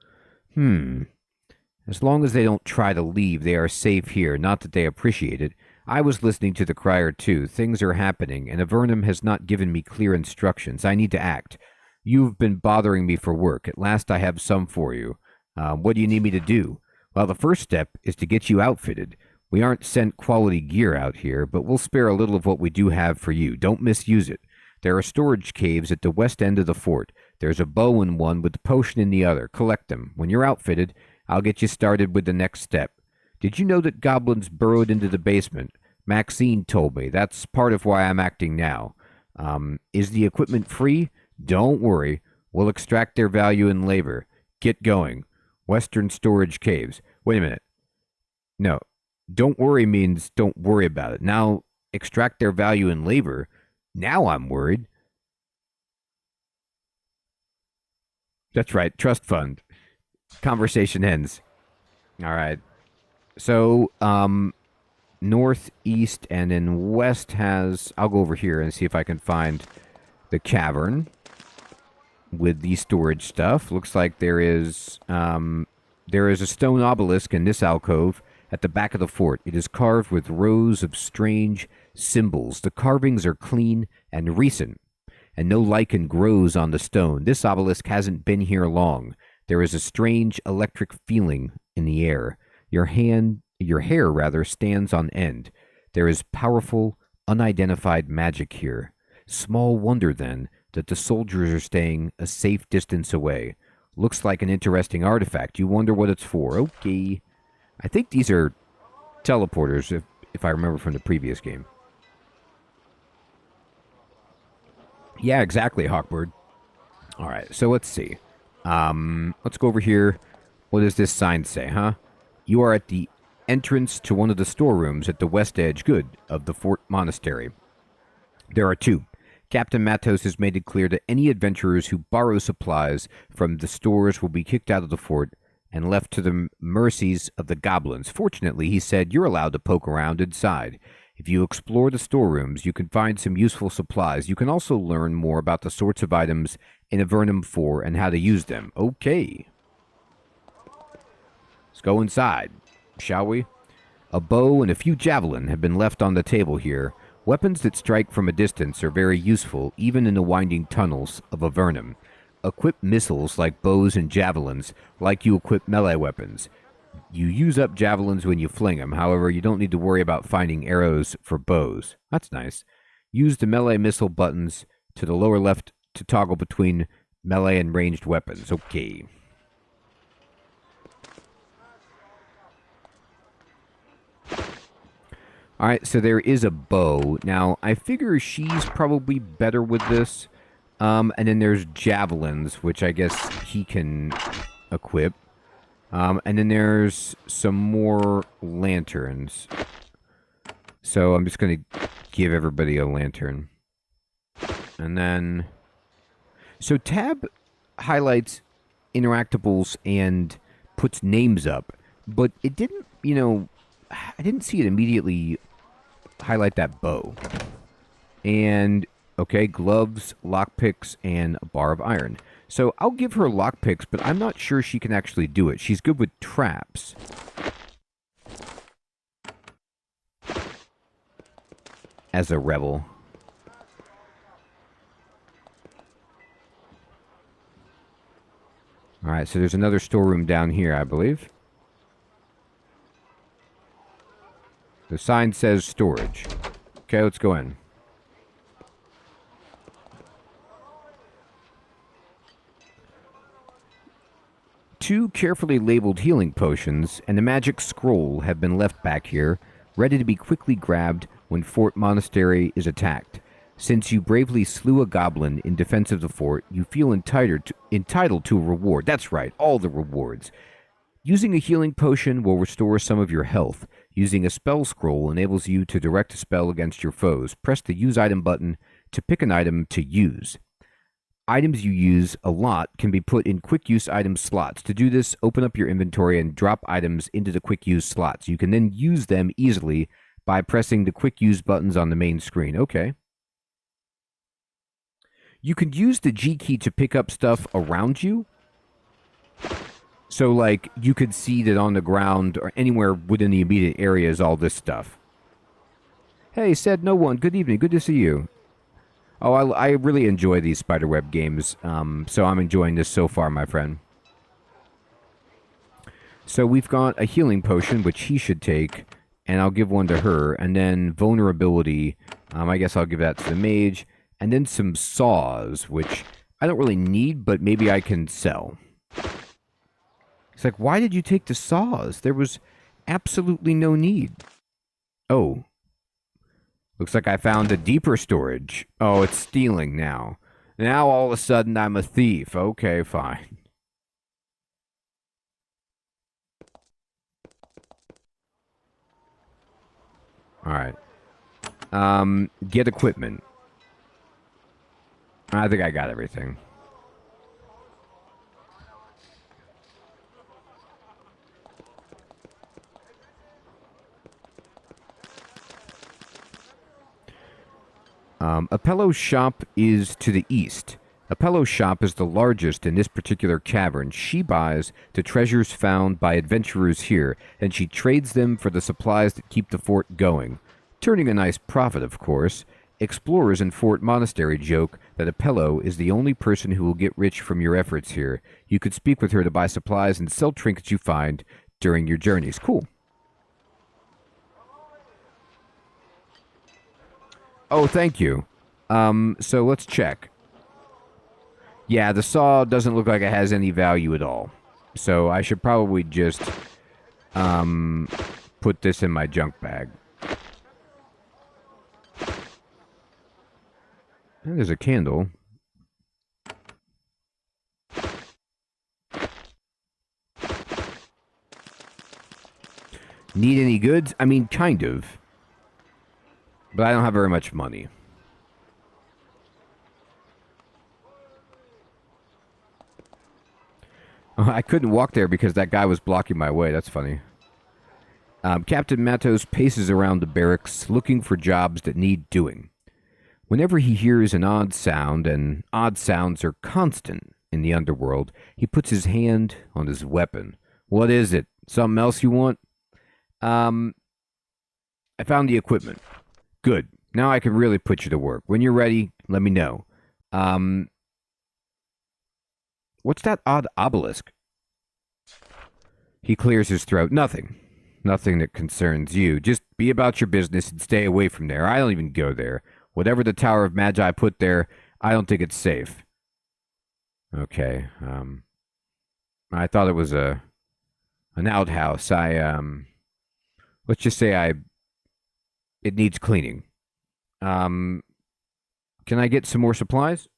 As long as they don't try to leave, they are safe here. Not that they appreciate it. I was listening to the crier, too. Things are happening, and Avernum has not given me clear instructions. I need to act. You've been bothering me for work. At last I have some for you. What do you need me to do? Well, the first step is to get you outfitted. We aren't sent quality gear out here, but we'll spare a little of what we do have for you. Don't misuse it. There are storage caves at the west end of the fort. There's a bow in one with a potion in the other. Collect them. When you're outfitted, I'll get you started with the next step. Did you know that goblins burrowed into the basement? Maxine told me. That's part of why I'm acting now. Is the equipment free? Don't worry. We'll extract their value in labor. Get going. Western storage caves. Wait a minute. No. Don't worry means don't worry about it. Now, extract their value in labor. Now I'm worried. That's right. Trust fund. Conversation ends. All right. So, northeast and then west has... I'll go over here and see if I can find the cavern with the storage stuff. Looks like there is a stone obelisk in this alcove at the back of the fort. It is carved with rows of strange symbols. The carvings are clean and recent, and no lichen grows on the stone. This obelisk hasn't been here long. There is a strange electric feeling in the air. Your hair stands on end. There is powerful, unidentified magic here. Small wonder, then, that the soldiers are staying a safe distance away. Looks like an interesting artifact. You wonder what it's for. Okay. I think these are teleporters, if I remember from the previous game. Yeah, exactly, Hawkbird. All right, so let's see. Let's go over here. What does this sign say, huh? You are at the entrance to one of the storerooms at the west edge of the fort monastery. There are two. Captain Matos has made it clear that any adventurers who borrow supplies from the stores will be kicked out of the fort and left to the mercies of the goblins. Fortunately, he said, you're allowed to poke around inside. If you explore the storerooms, you can find some useful supplies. You can also learn more about the sorts of items in Avernum 4 and how to use them. Okay. Let's go inside, shall we? A bow and a few javelin have been left on the table here. Weapons that strike from a distance are very useful, even in the winding tunnels of Avernum. Equip missiles like bows and javelins, like you equip melee weapons. You use up javelins when you fling them. However, you don't need to worry about finding arrows for bows. That's nice. Use the melee missile buttons to the lower left to toggle between melee and ranged weapons. Okay. Alright, so there is a bow. Now, I figure she's probably better with this. And then there's javelins, which I guess he can equip. And then there's some more lanterns. So I'm just going to give everybody a lantern. And then... So Tab highlights interactables and puts names up. But it didn't, I didn't see it immediately highlight that bow. And, okay, gloves, lockpicks, and a bar of iron. So I'll give her lockpicks, but I'm not sure she can actually do it. She's good with traps. as a rebel. Alright, so there's another storeroom down here, I believe. The sign says storage. Okay, let's go in. Two carefully labeled healing potions and a magic scroll have been left back here, ready to be quickly grabbed when Fort Monastery is attacked. Since you bravely slew a goblin in defense of the fort, you feel entitled to a reward. That's right, all the rewards. Using a healing potion will restore some of your health. Using a spell scroll enables you to direct a spell against your foes. Press the Use Item button to pick an item to use. Items you use a lot can be put in quick use item slots. To do this, open up your inventory and drop items into the quick use slots. You can then use them easily by pressing the quick use buttons on the main screen. Okay. You can use the G key to pick up stuff around you. So, like, you could see that on the ground or anywhere within the immediate area is all this stuff. Hey, said no one. Good evening. Good to see you. Oh, I really enjoy these spiderweb games, so I'm enjoying this so far, my friend. So we've got a healing potion, which he should take, and I'll give one to her, and then vulnerability, I guess I'll give that to the mage, and then some saws, which I don't really need, but maybe I can sell. It's like, why did you take the saws? There was absolutely no need. Oh. Looks like I found a deeper storage. Oh, it's stealing now. Now all of a sudden I'm a thief. Okay, fine. Alright. Get equipment. I think I got everything. Apello's shop is to the east. Apello's shop is the largest in this particular cavern. She buys the treasures found by adventurers here, and she trades them for the supplies that keep the fort going. Turning a nice profit, of course. Explorers in Fort Monastery joke that Apello is the only person who will get rich from your efforts here. You could speak with her to buy supplies and sell trinkets you find during your journeys. Cool. Oh, thank you. So let's check. Yeah, the saw doesn't look like it has any value at all. So I should probably just, put this in my junk bag. And there's a candle. Need any goods? I mean, kind of. But I don't have very much money. I couldn't walk there because that guy was blocking my way. That's funny. Captain Matos paces around the barracks looking for jobs that need doing. Whenever he hears an odd sound, and odd sounds are constant in the underworld, he puts his hand on his weapon. What is it? Something else you want? I found the equipment. Good. Now I can really put you to work. When you're ready, let me know. What's that odd obelisk? He clears his throat. Nothing. Nothing that concerns you. Just be about your business and stay away from there. I don't even go there. Whatever the Tower of Magi put there, I don't think it's safe. Okay. I thought it was an outhouse. Let's just say it needs cleaning. Can I get some more supplies?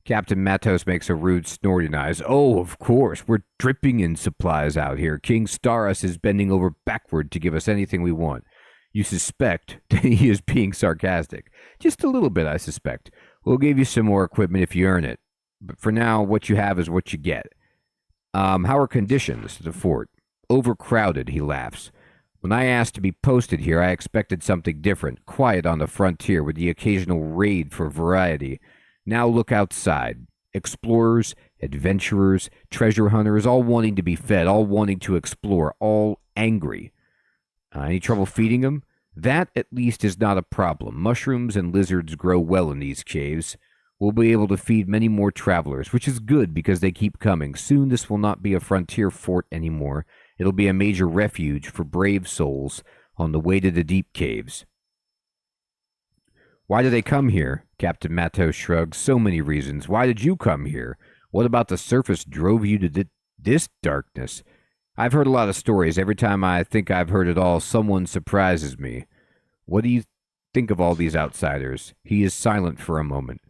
Captain Matos makes a rude snorting eyes. Oh, of course. We're dripping in supplies out here. King Staros is bending over backward to give us anything we want. You suspect that he is being sarcastic. Just a little bit, I suspect. We'll give you some more equipment if you earn it. But for now, what you have is what you get. How are conditions to the fort? Overcrowded, he laughs. When I asked to be posted here, I expected something different. Quiet on the frontier with the occasional raid for variety. Now look outside. Explorers, adventurers, treasure hunters, all wanting to be fed, all wanting to explore, all angry. Any trouble feeding them? That, at least, is not a problem. Mushrooms and lizards grow well in these caves. We'll be able to feed many more travelers, which is good because they keep coming. Soon this will not be a frontier fort anymore. It'll be a major refuge for brave souls on the way to the deep caves. Why do they come here? Captain Matos shrugs. So many reasons. Why did you come here? What about the surface drove you to this darkness? I've heard a lot of stories. Every time I think I've heard it all, someone surprises me. What do you think of all these outsiders? He is silent for a moment.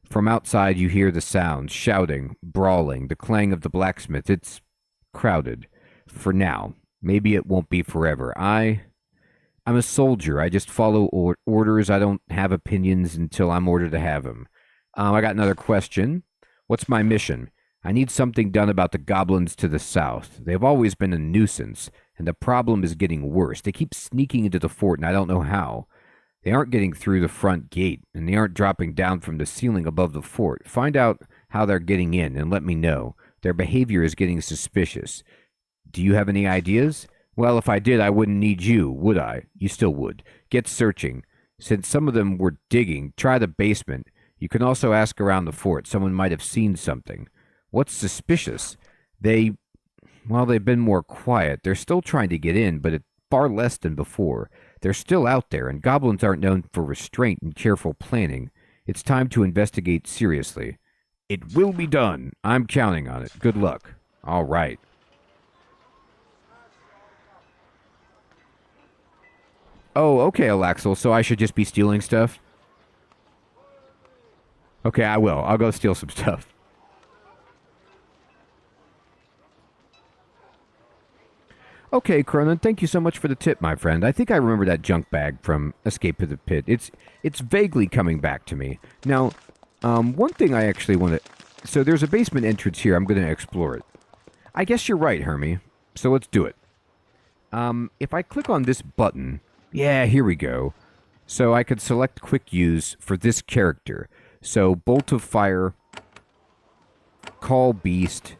From outside you hear the sounds, shouting, brawling, the clang of the blacksmith. It's crowded. For now. Maybe it won't be forever. I'm a soldier. I just follow orders. I don't have opinions until I'm ordered to have them. I got another question. What's my mission? I need something done about the goblins to the south. They've always been a nuisance, and the problem is getting worse. They keep sneaking into the fort, and I don't know how. They aren't getting through the front gate, and they aren't dropping down from the ceiling above the fort. Find out how they're getting in, and let me know. Their behavior is getting suspicious. Do you have any ideas? Well, if I did, I wouldn't need you, would I? You still would. Get searching. Since some of them were digging, try the basement. You can also ask around the fort. Someone might have seen something. What's suspicious? They've been more quiet. They're still trying to get in, but it's far less than before. They're still out there, and goblins aren't known for restraint and careful planning. It's time to investigate seriously. It will be done. I'm counting on it. Good luck. All right. Oh, okay, Alaxel, so I should just be stealing stuff? Okay, I will. I'll go steal some stuff. Okay, Cronin, thank you so much for the tip, my friend. I think I remember that junk bag from Escape to the Pit. It's vaguely coming back to me. Now, one thing I actually want to... So there's a basement entrance here. I'm going to explore it. I guess you're right, Hermie. So let's do it. If I click on this button... Yeah, here we go. So I could select quick use for this character. So Bolt of Fire, Call Beast,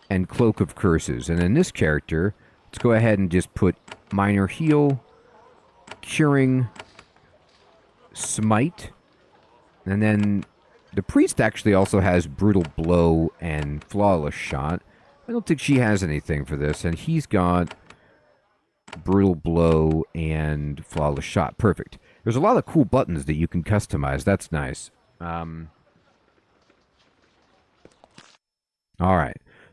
and Cloak of Curses. And in this character, let's go ahead and just put Minor Heal, Curing, Smite, and then the Priest actually also has Brutal Blow and Flawless Shot. I don't think she has anything for this, and he's got Brutal Blow and Flawless Shot. Perfect. There's a lot of cool buttons that you can customize. That's nice. Alright.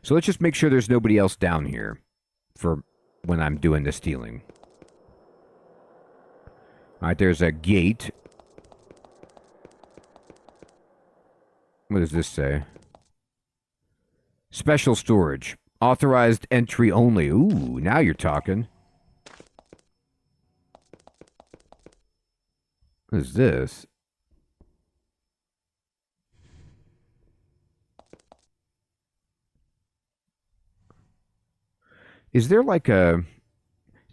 So let's just make sure there's nobody else down here for when I'm doing the stealing. Alright, there's a gate. What does this say? Special storage. Authorized entry only. Ooh, now you're talking. What is this? Is there like a...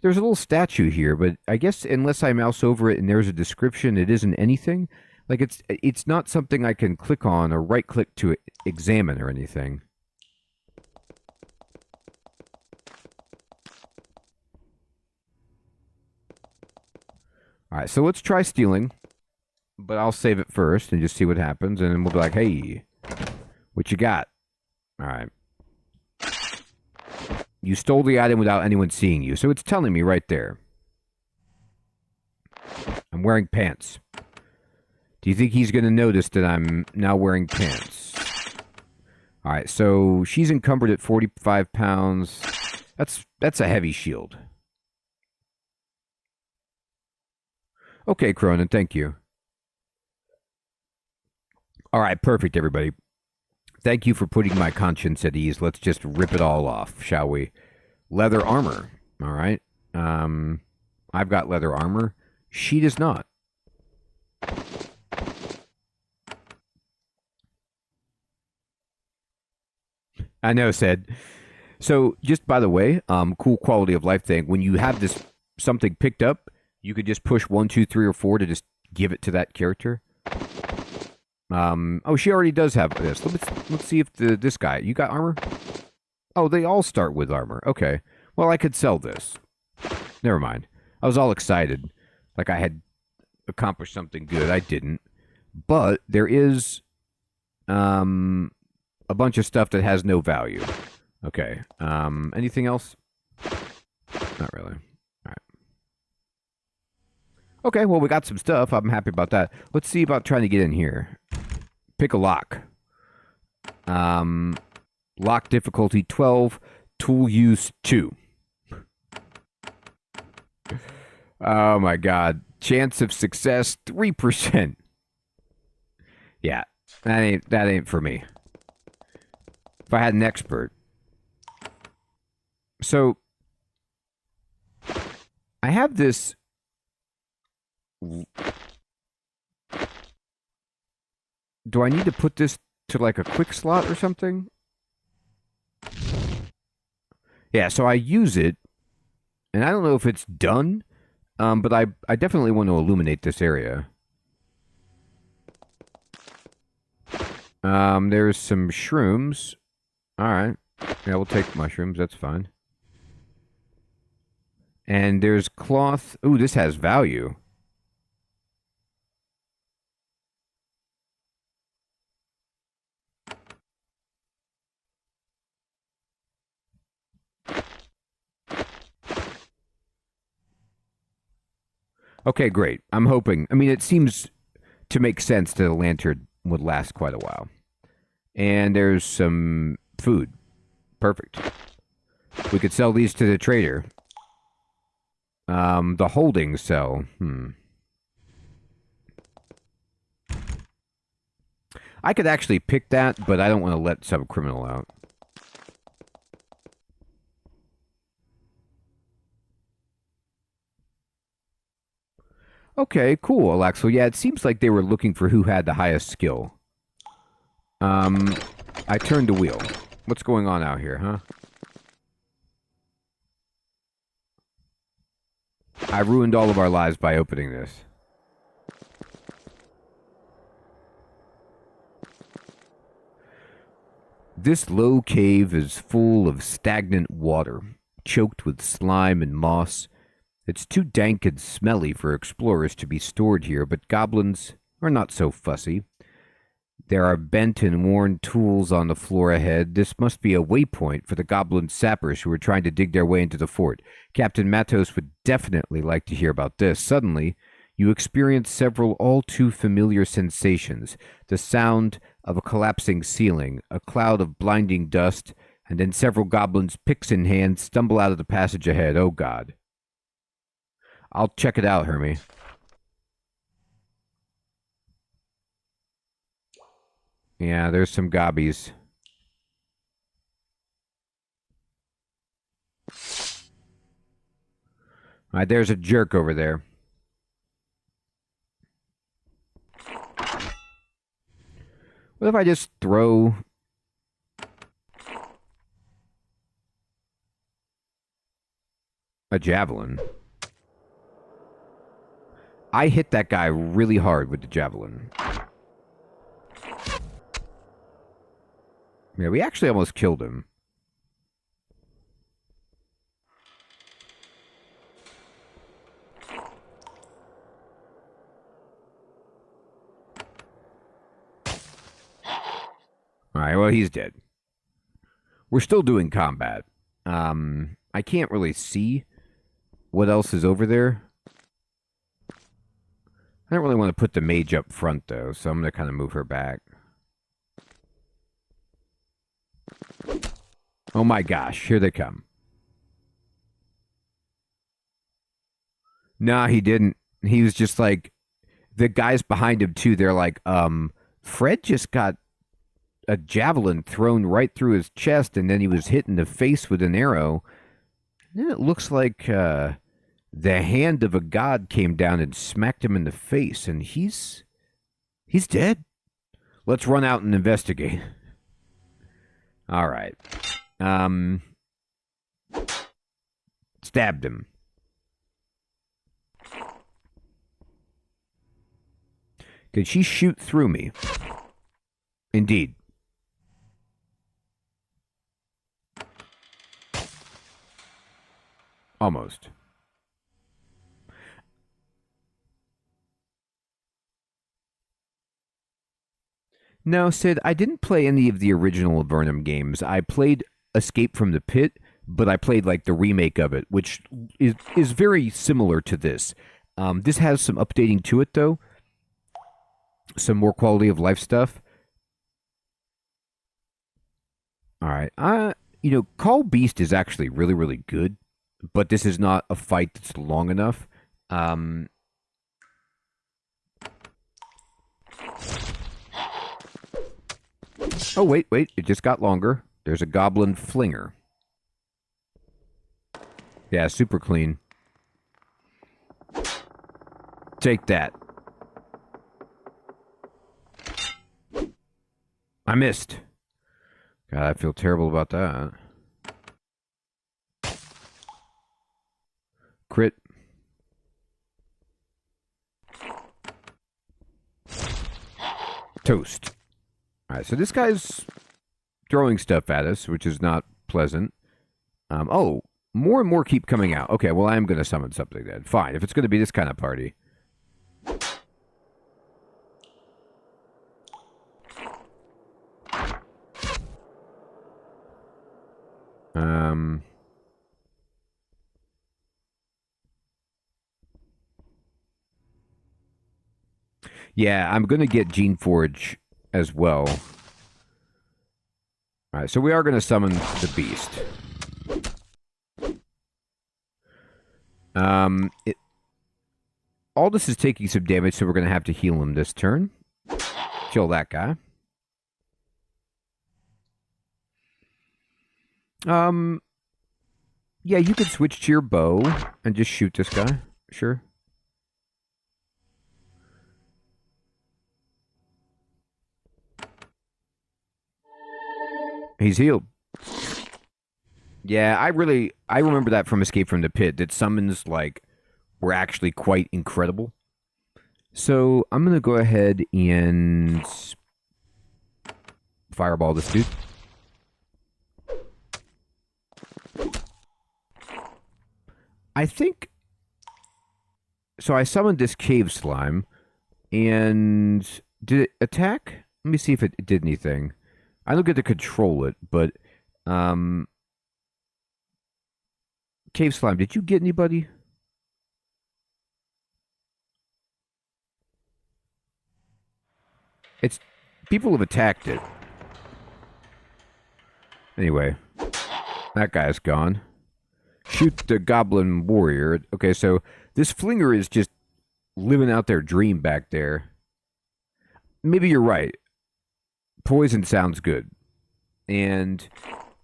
There's a little statue here, but I guess unless I mouse over it and there's a description, it isn't anything. Like it's not something I can click on or right-click to examine or anything. Alright, so let's try stealing. But I'll save it first and just see what happens. And then we'll be like, hey, what you got? Alright. You stole the item without anyone seeing you. So it's telling me right there. I'm wearing pants. Do you think he's going to notice that I'm now wearing pants? Alright, so she's encumbered at 45 pounds. That's a heavy shield. Okay, Cronin, thank you. Alright, perfect, everybody. Thank you for putting my conscience at ease. Let's just rip it all off, shall we? Leather armor. Alright. I've got leather armor. She does not. I know, said. So, just by the way, cool quality of life thing. When you have this something picked up, you could just push 1, 2, 3, or 4 to just give it to that character. Oh, she already does have this. Let's see if this guy... You got armor? Oh, they all start with armor. Okay. Well, I could sell this. Never mind. I was all excited. Like I had accomplished something good. I didn't. But there is a bunch of stuff that has no value. Okay. Anything else? Not really. All right. Okay, well, we got some stuff. I'm happy about that. Let's see about trying to get in here. Pick a lock. Lock difficulty 12, tool use 2. Oh my god. Chance of success 3%. Yeah. That ain't for me. If I had an expert. So I have this do I need to put this to like a quick slot or something? Yeah, so I use it, and I don't know if it's done, but I definitely want to illuminate this area. There's some shrooms. All right. Yeah, we'll take mushrooms. That's fine. And there's cloth. Ooh, this has value. Okay, great. I'm hoping. I mean, it seems to make sense that a lantern would last quite a while. And there's some food. Perfect. We could sell these to the trader. The holding cell. I could actually pick that, but I don't want to let some criminal out. Okay, cool, Alexel. Yeah, it seems like they were looking for who had the highest skill. I turned the wheel. What's going on out here, huh? I ruined all of our lives by opening this. This low cave is full of stagnant water, choked with slime and moss. It's too dank and smelly for explorers to be stored here, but goblins are not so fussy. There are bent and worn tools on the floor ahead. This must be a waypoint for the goblin sappers who are trying to dig their way into the fort. Captain Matos would definitely like to hear about this. Suddenly, you experience several all too familiar sensations. The sound of a collapsing ceiling, a cloud of blinding dust, and then several goblins, picks in hand, stumble out of the passage ahead. Oh, God. I'll check it out, Hermie. Yeah, there's some gobbies. All right, there's a jerk over there. What if I just throw... a javelin? I hit that guy really hard with the javelin. Yeah, we actually almost killed him. Alright, well, he's dead. We're still doing combat. I can't really see what else is over there. I don't really want to put the mage up front, though, so I'm going to kind of move her back. Oh my gosh, here they come. Nah, he didn't. He was just like, the guys behind him, too, they're like, Fred just got a javelin thrown right through his chest, and then he was hit in the face with an arrow. And then it looks like the hand of a god came down and smacked him in the face, and he's dead. Let's run out and investigate. All right. Stabbed him. Could she shoot through me? Indeed. Almost. No, Sid, I didn't play any of the original Avernum games. I played Escape from the Pit, but I played like the remake of it, which is very similar to this. This has some updating to it, though, some more quality of life stuff. All right, Call Beast is actually really, really good, but this is not a fight that's long enough. Um, oh wait, it just got longer. There's a Goblin Flinger. Yeah, super clean. Take that. I missed. God, I feel terrible about that. Crit. Toast. All right, so this guy's throwing stuff at us, which is not pleasant. Oh, more and more keep coming out. Okay, well, I am going to summon something then. Fine, if it's going to be this kind of party. Um, yeah, I'm going to get Gene Forge as well. All right, so we are going to summon the beast. All this is taking some damage, so we're going to have to heal him this turn. Kill that guy. Yeah, you could switch to your bow and just shoot this guy. Sure. He's healed. Yeah, I remember that from Escape from the Pit, that summons, like, were actually quite incredible. So, I'm going to go ahead and fireball this dude. I think... So, I summoned this cave slime, and did it attack? Let me see if it did anything. I don't get to control it, but... Cave slime, did you get anybody? It's... People have attacked it. Anyway, that guy's gone. Shoot the Goblin Warrior. Okay, so this Flinger is just living out their dream back there. Maybe you're right. Poison sounds good. And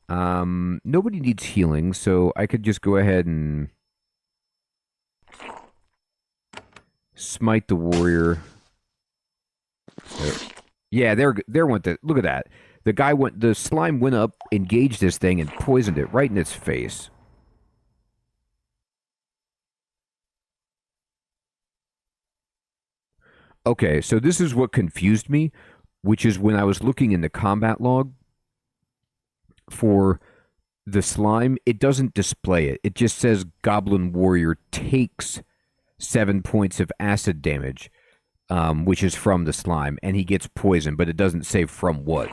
nobody needs healing, so I could just go ahead and smite the warrior. Yeah, there went the look at that. The slime went up, engaged this thing, and poisoned it right in its face. Okay, so this is what confused me, which is when I was looking in the combat log for the slime, it doesn't display it. It just says Goblin Warrior takes 7 points of acid damage, which is from the slime, and he gets poisoned, but it doesn't say from what.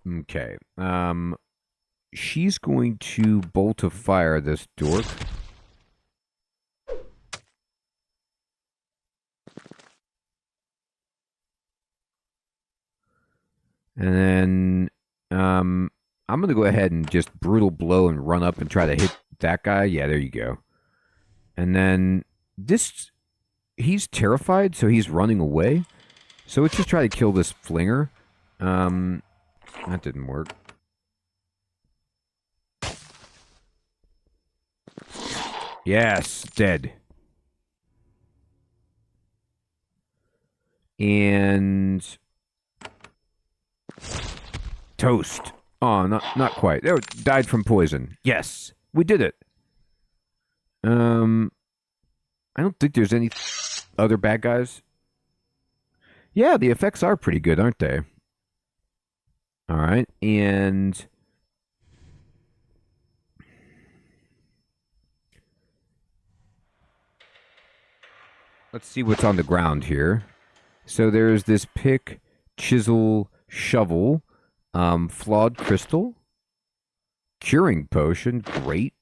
Okay. She's going to bolt of fire this dork. And then I'm going to go ahead and just brutal blow and run up and try to hit that guy. Yeah, there you go. And then he's terrified, so he's running away. So let's just try to kill this Flinger. That didn't work. Yes, dead. And toast. Oh, not quite. There, died from poison. Yes, we did it. I don't think there's any other bad guys. Yeah, the effects are pretty good, aren't they? All right, and Let's see what's on the ground here. So there's this pick, chisel, shovel, flawed crystal, curing potion, great.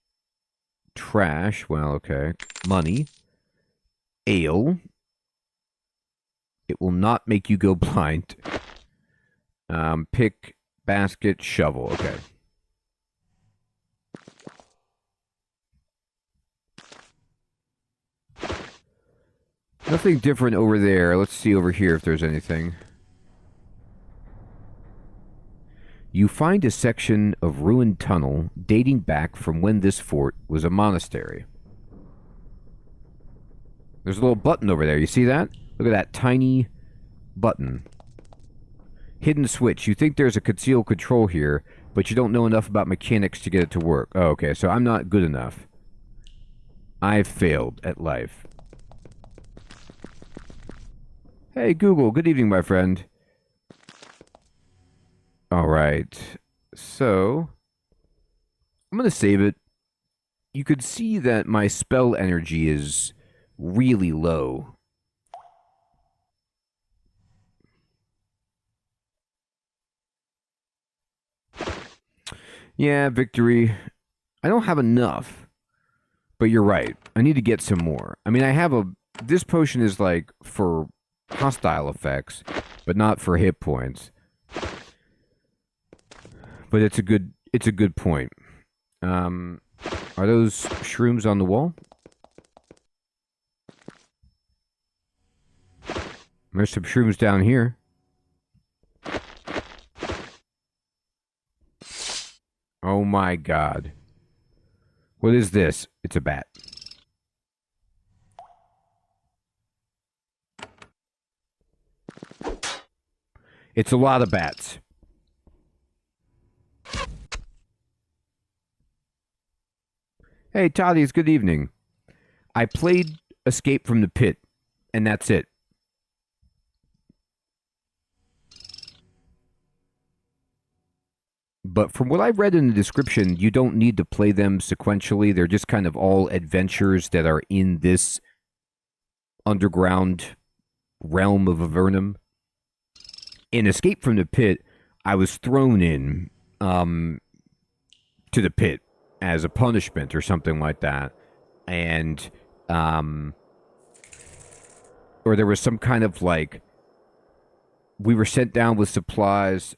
Trash, well, okay. Money. Ale. It will not make you go blind. Pick, basket, shovel, okay. Nothing different over there. Let's see over here if there's anything. You find a section of ruined tunnel dating back from when this fort was a monastery. There's a little button over there. You see that? Look at that tiny button. Hidden switch. You think there's a concealed control here, but you don't know enough about mechanics to get it to work. Oh, okay, so I'm not good enough. I've failed at life. Hey, Google. Good evening, my friend. Alright. So, I'm going to save it. You could see that my spell energy is really low. Yeah, victory. I don't have enough. But you're right. I need to get some more. I mean, I have a... This potion is like for hostile effects, but not for hit points. But it's a good point. Are those shrooms on the wall? There's some shrooms down here. Oh my god. What is this? It's a bat. It's a lot of bats. Hey, Toddies, good evening. I played Escape from the Pit, and that's it. But from what I read in the description, you don't need to play them sequentially. They're just kind of all adventures that are in this underground realm of Avernum. In Escape from the Pit, I was thrown in to the pit as a punishment or something like that. And, or there was some kind of like, we were sent down with supplies.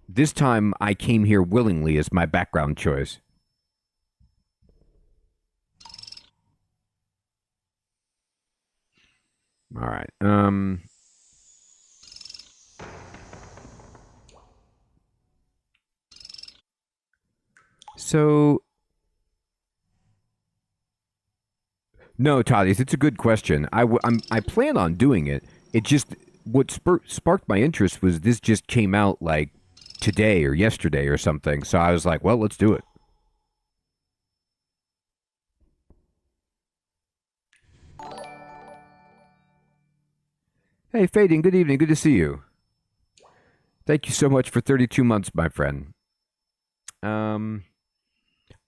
This time I came here willingly as my background choice. All right. So, no, Toddies, it's a good question. I plan on doing it. It just, what sparked my interest was this just came out like today or yesterday or something. So I was like, well, let's do it. Hey, Fading, good evening. Good to see you. Thank you so much for 32 months, my friend.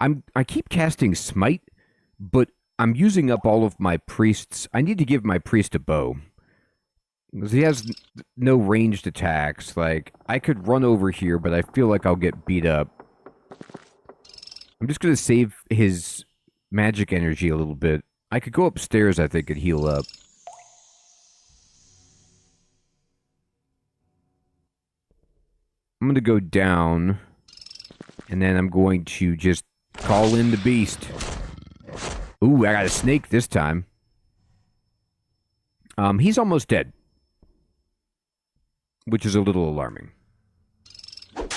I keep casting Smite, but I'm using up all of my priests. I need to give my priest a bow. Because he has no ranged attacks. Like, I could run over here, but I feel like I'll get beat up. I'm just going to save his magic energy a little bit. I could go upstairs, I think, and heal up. I'm going to go down, and then I'm going to just call in the beast. Ooh, I got a snake this time. He's almost dead, which is a little alarming. But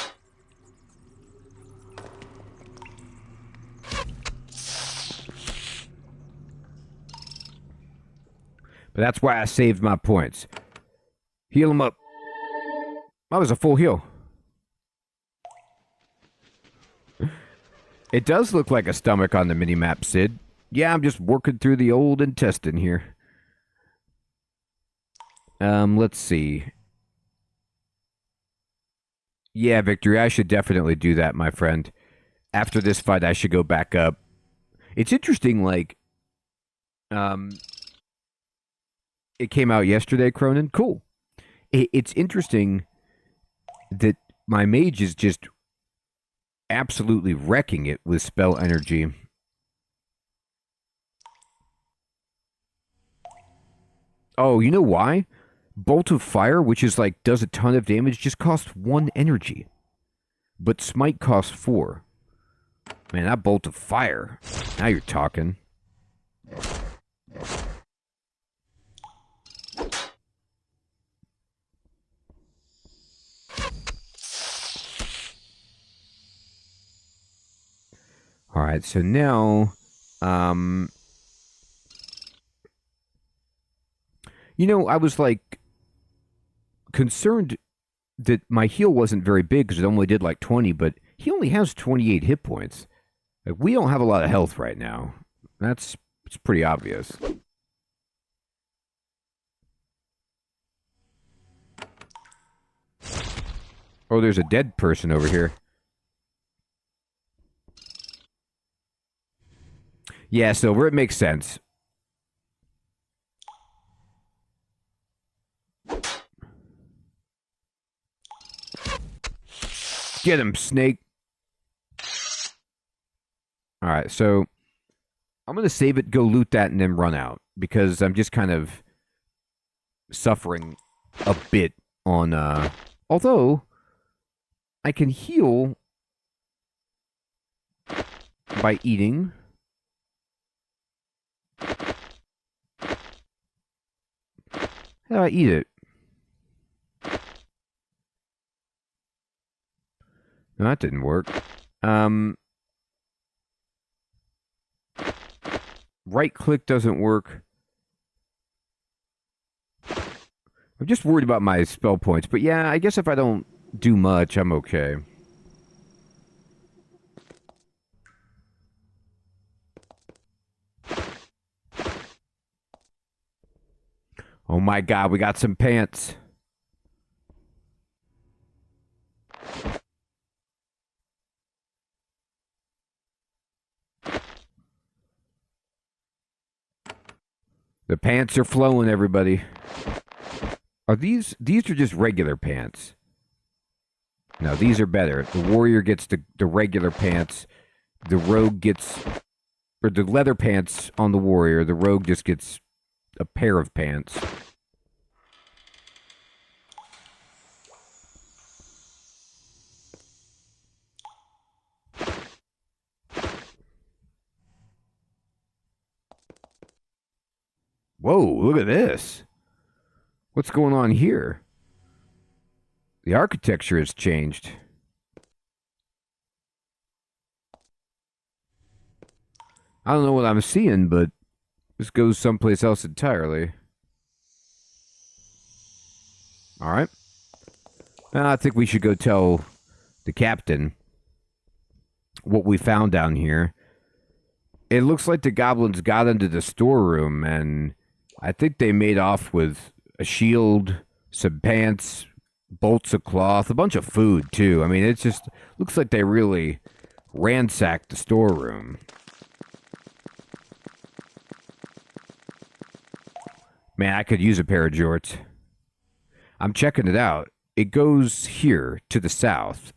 that's why I saved my points. Heal him up. That was a full heal. It does look like a stomach on the minimap, Sid. Yeah, I'm just working through the old intestine here. Let's see. Yeah, Victory, I should definitely do that, my friend. After this fight, I should go back up. It's interesting, like, Um, it came out yesterday, Cronin. Cool. It's interesting that my mage is just absolutely wrecking it with spell energy. Oh, you know why? Bolt of Fire, which is like does a ton of damage, just costs 1 energy. But Smite costs 4. Man, that Bolt of Fire. Now you're talking. All right, so now, I was like concerned that my heal wasn't very big because it only did like 20, but he only has 28 hit points. Like, we don't have a lot of health right now. It's pretty obvious. Oh, there's a dead person over here. Yeah, Silver, it makes sense. Get him, Snake. All right, so I'm going to save it, go loot that, and then run out because I'm just kind of suffering a bit on. Although I can heal by eating. How do I eat it? No, that didn't work. Right click doesn't work. I'm just worried about my spell points, but yeah, I guess if I don't do much, I'm okay. Oh my god, we got some pants. The pants are flowing, everybody. Are these are just regular pants? No, these are better. The warrior gets the regular pants. The rogue gets, or the leather pants on the warrior. The rogue just gets a pair of pants. Whoa, look at this. What's going on here? The architecture has changed. I don't know what I'm seeing, but this goes someplace else entirely. All right. I think we should go tell the captain what we found down here. It looks like the goblins got into the storeroom, and I think they made off with a shield, some pants, bolts of cloth, a bunch of food, too. I mean, it just looks like they really ransacked the storeroom. Man, I could use a pair of jorts. I'm checking it out. It goes here to the south.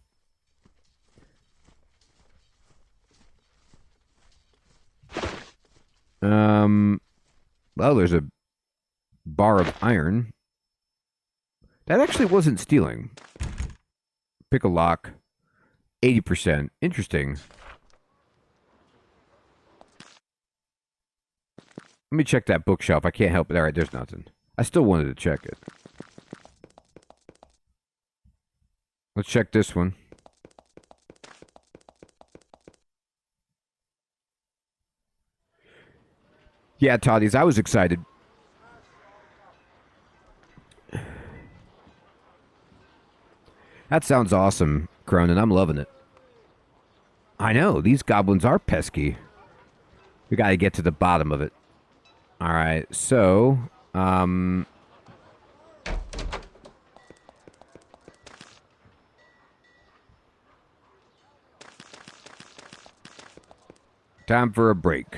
Well, there's a bar of iron. That actually wasn't stealing. Pick a lock. 80%. Interesting. Let me check that bookshelf. I can't help it. All right, there's nothing. I still wanted to check it. Let's check this one. Yeah, Toddies, I was excited. That sounds awesome, Cronin. I'm loving it. I know, these goblins are pesky. We gotta get to the bottom of it. Alright, so, time for a break.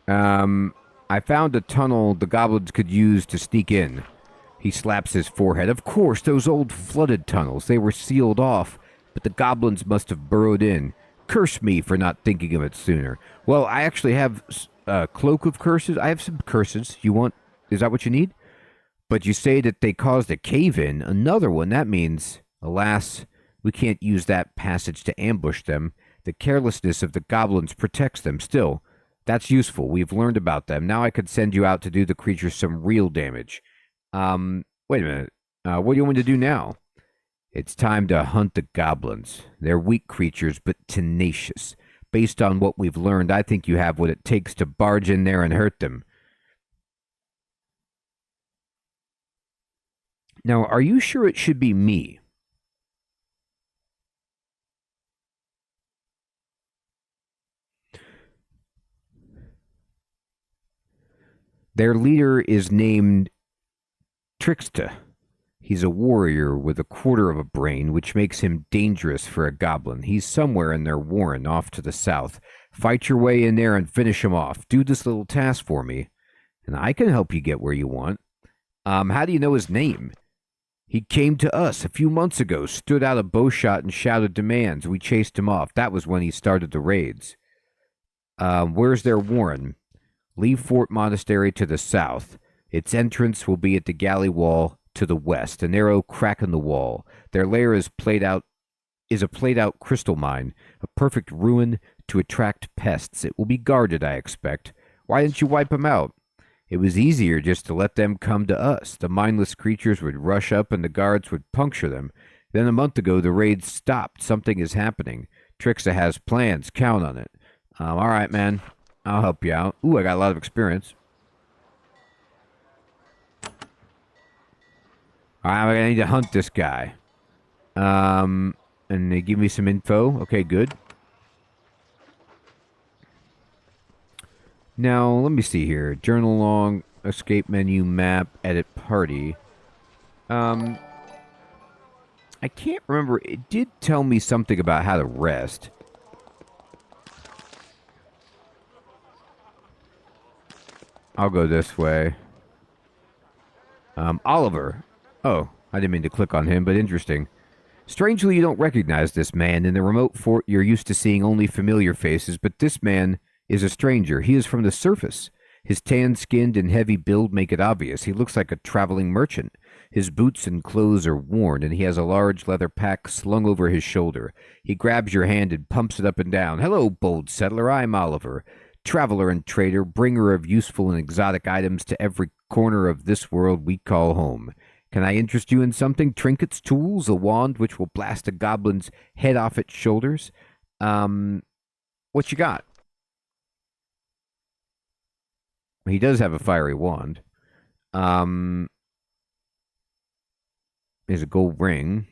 I found a tunnel the goblins could use to sneak in. He slaps his forehead. Of course, those old flooded tunnels. They were sealed off, but the goblins must have burrowed in. Curse me for not thinking of it sooner. Well, I actually have a cloak of curses. I have some curses. Is that what you need? But you say that they caused a cave-in. Another one. That means, alas, we can't use that passage to ambush them. The carelessness of the goblins protects them. Still, that's useful. We've learned about them. Now I could send you out to do the creatures some real damage. Wait a minute. What do you want me to do now? It's time to hunt the goblins. They're weak creatures, but tenacious. Based on what we've learned, I think you have what it takes to barge in there and hurt them. Now, are you sure it should be me? Their leader is named Trickster. He's a warrior with a quarter of a brain, which makes him dangerous for a goblin. He's somewhere in their warren off to the south. Fight your way in there and finish him off. Do this little task for me, and I can help you get where you want. How do you know his name? He came to us a few months ago, stood out a bowshot and shouted demands. We chased him off. That was when he started the raids. Where's their warren? Leave Fort Monastery to the south. Its entrance will be at the galley wall to the west, a narrow crack in the wall. Their lair is a played-out crystal mine, a perfect ruin to attract pests. It will be guarded, I expect. Why didn't you wipe them out? It was easier just to let them come to us. The mindless creatures would rush up and the guards would puncture them. Then a month ago, the raids stopped. Something is happening. Trixa has plans. Count on it. All right, man. I'll help you out. Ooh, I got a lot of experience. All right, I need to hunt this guy. And they give me some info. Okay, good. Now, let me see here. Journal log, escape menu, map, edit party. I can't remember. It did tell me something about how to rest. I'll go this way. Oliver. Oh, I didn't mean to click on him, but interesting. Strangely, you don't recognize this man. In the remote fort, you're used to seeing only familiar faces, but this man is a stranger. He is from the surface. His tan-skinned and heavy build make it obvious. He looks like a traveling merchant. His boots and clothes are worn, and he has a large leather pack slung over his shoulder. He grabs your hand and pumps it up and down. Hello, bold settler. I'm Oliver. Traveler and trader, bringer of useful and exotic items to every corner of this world we call home. Can I interest you in something? Trinkets, tools, a wand which will blast a goblin's head off its shoulders? What you got? He does have a fiery wand. There's a gold ring.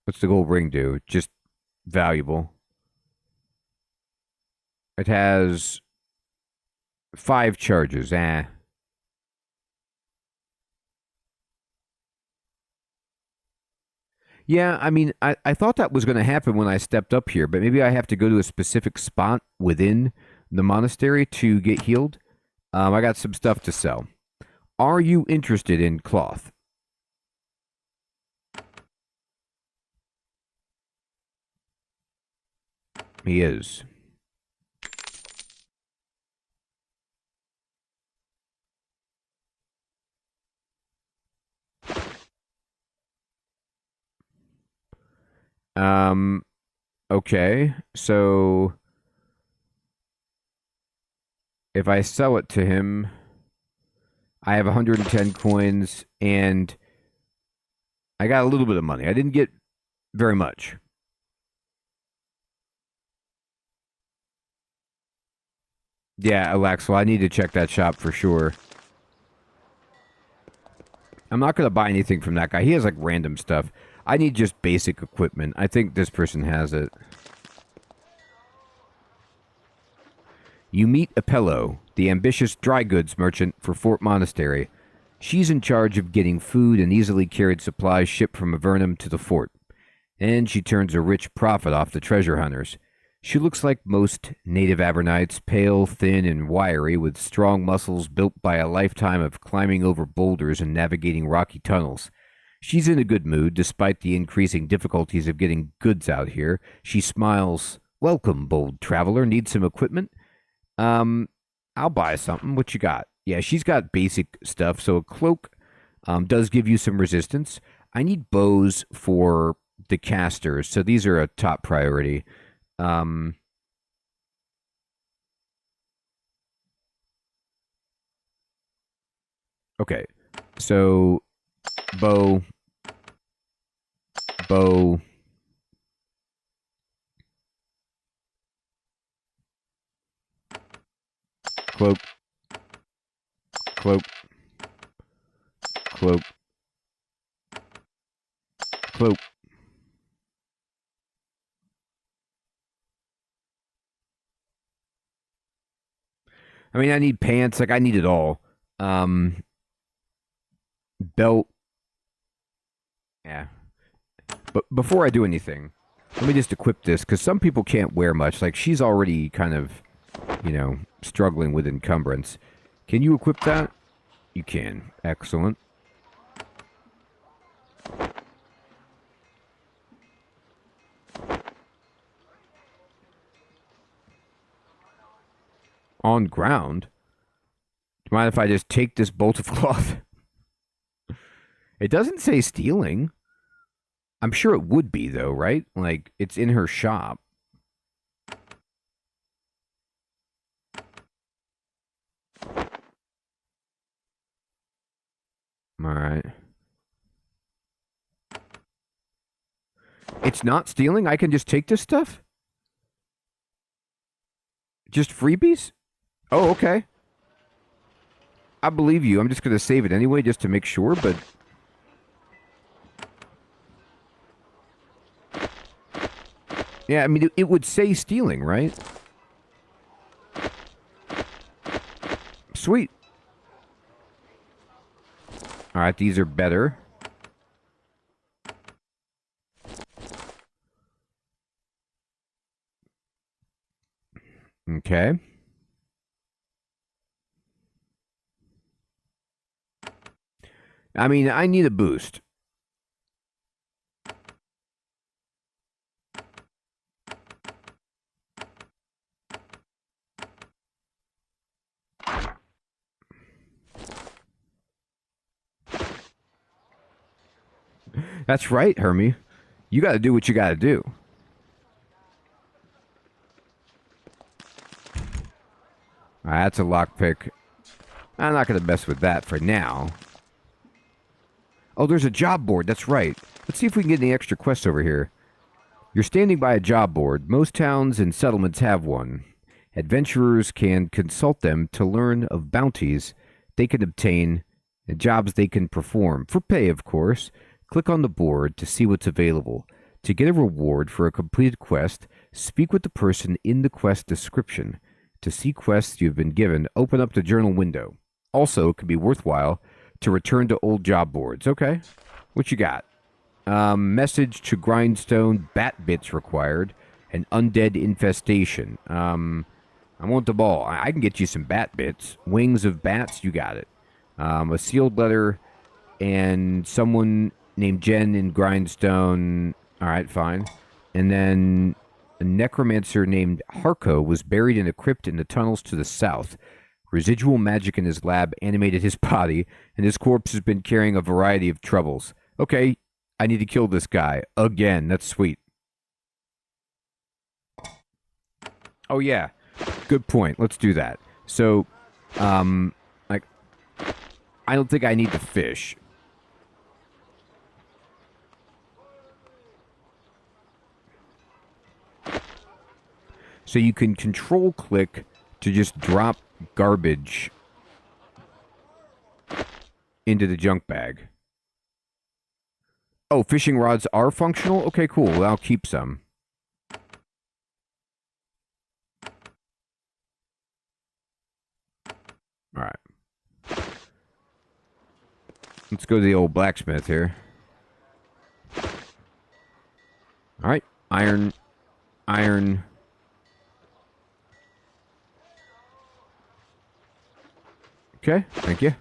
What's the gold ring do? Just valuable. It has 5 charges. Yeah, I mean, I thought that was going to happen when I stepped up here, but maybe I have to go to a specific spot within the monastery to get healed. I got some stuff to sell. Are you interested in cloth? He is. Okay, so if I sell it to him, I have 110 coins, and I got a little bit of money. I didn't get very much. Yeah, Alexa, I need to check that shop for sure. I'm not going to buy anything from that guy. He has, like, random stuff. I need just basic equipment. I think this person has it. You meet Apello, the ambitious dry goods merchant for Fort Monastery. She's in charge of getting food and easily carried supplies shipped from Avernum to the fort. and she turns a rich profit off the treasure hunters. She looks like most native Avernites, pale, thin, and wiry, with strong muscles built by a lifetime of climbing over boulders and navigating rocky tunnels. She's in a good mood, despite the increasing difficulties of getting goods out here. She smiles. Welcome, bold traveler. Need some equipment? Um, I'll buy something. What you got? Yeah, she's got basic stuff. So a cloak does give you some resistance. I need bows for the casters, so these are a top priority. Um, okay, so bow, bow, cloak, cloak, cloak, cloak. I mean, I need pants. Like, I need it all. Um, belt. Yeah. But before I do anything, let me just equip this because some people can't wear much. Like, she's already kind of, struggling with encumbrance. Can you equip that? You can. Excellent. On ground? Do you mind if I just take this bolt of cloth? It doesn't say stealing. I'm sure it would be, though, right? Like, it's in her shop. All right. It's not stealing? I can just take this stuff? Just freebies? Oh, okay. I believe you. I'm just going to save it anyway just to make sure, but... Yeah, I mean, it would say stealing, right? Sweet. All right, these are better. Okay. I mean, I need a boost. That's right, Hermie. You got to do what you got to do. All right, that's a lockpick. I'm not going to mess with that for now. Oh, there's a job board. That's right. Let's see if we can get any extra quests over here. You're standing by a job board. Most towns and settlements have one. Adventurers can consult them to learn of bounties they can obtain and jobs they can perform, for pay, of course. Click on the board to see what's available. To get a reward for a completed quest, speak with the person in the quest description. To see quests you've been given, open up the journal window. Also, it can be worthwhile to return to old job boards. Okay, what you got? Message to Grindstone, bat bits required, an undead infestation. I want the ball. I can get you some bat bits. Wings of bats, you got it. A sealed letter, and someone named Jen in Grindstone. All right, fine. And then a necromancer named Harko was buried in a crypt in the tunnels to the south. Residual magic in his lab animated his body, and his corpse has been carrying a variety of troubles. Okay, I need to kill this guy. Again, that's sweet. Oh, yeah. Good point. Let's do that. So, like, I don't think I need to fish. So you can control click to just drop garbage into the junk bag. Oh, fishing rods are functional? Okay, cool. Well, I'll keep some. All right. Let's go to the old blacksmith here. Alright. Iron. Iron. Okay, thank you.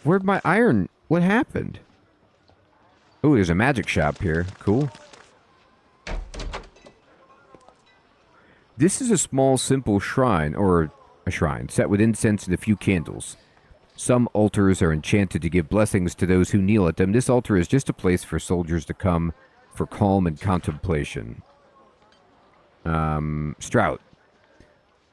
Where'd my iron... What happened? Oh, there's a magic shop here. Cool. This is a small, simple shrine, or a shrine, set with incense and a few candles. Some altars are enchanted to give blessings to those who kneel at them. This altar is just a place for soldiers to come for calm and contemplation. Strout.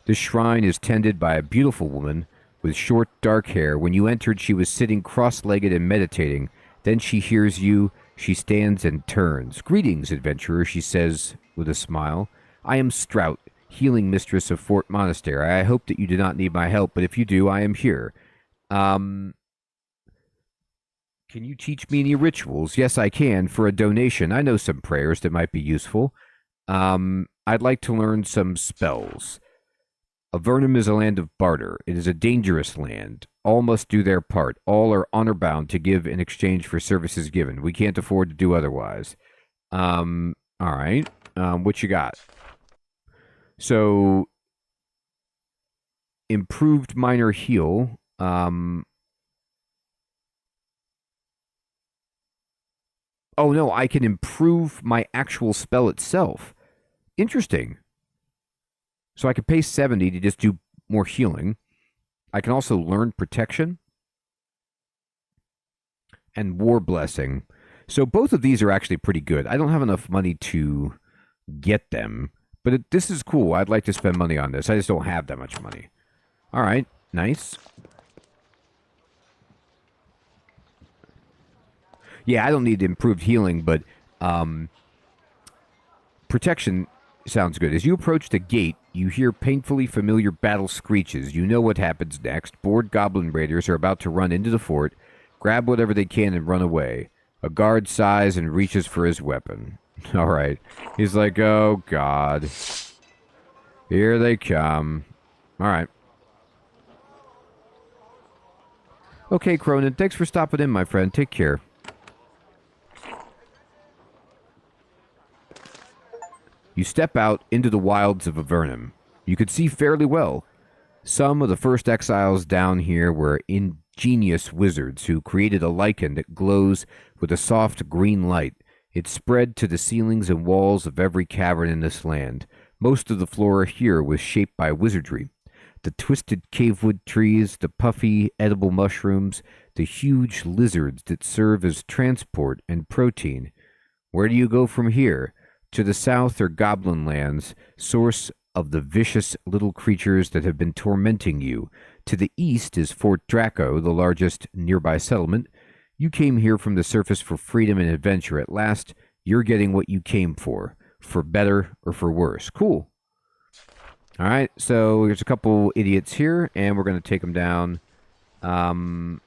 This shrine is tended by a beautiful woman with short, dark hair. When you entered, she was sitting cross-legged and meditating. Then she hears you. She stands and turns. Greetings, adventurer, she says with a smile. I am Strout, healing mistress of Fort Monastery. I hope that you do not need my help, but if you do, I am here. Can you teach me any rituals? Yes, I can, for a donation. I know some prayers that might be useful. I'd like to learn some spells. Avernum is a land of barter. It is a dangerous land. All must do their part. All are honor-bound to give in exchange for services given. We can't afford to do otherwise. All right. What you got? So, improved minor heal. Oh, no, I can improve my actual spell itself. Interesting. So I could pay 70 to just do more healing. I can also learn protection and war blessing. So both of these are actually pretty good. I don't have enough money to get them, but this is cool. I'd like to spend money on this. I just don't have that much money. All right, nice. Yeah, I don't need improved healing, but protection sounds good. As you approach the gate, you hear painfully familiar battle screeches. You know what happens next. Bored goblin raiders are about to run into the fort, grab whatever they can, and run away. A guard sighs and reaches for his weapon. All right. He's like, oh, God. Here they come. All right. Okay, Cronin, thanks for stopping in, my friend. Take care. You step out into the wilds of Avernum. You could see fairly well. Some of the first exiles down here were ingenious wizards who created a lichen that glows with a soft green light. It spread to the ceilings and walls of every cavern in this land. Most of the flora here was shaped by wizardry. The twisted cavewood trees, the puffy edible mushrooms, the huge lizards that serve as transport and protein. Where do you go from here? To the south are goblin lands, source of the vicious little creatures that have been tormenting you. To the east is Fort Draco, the largest nearby settlement. You came here from the surface for freedom and adventure. At last, you're getting what you came for better or for worse. Cool. All right, so there's a couple idiots here, and we're going to take them down. Can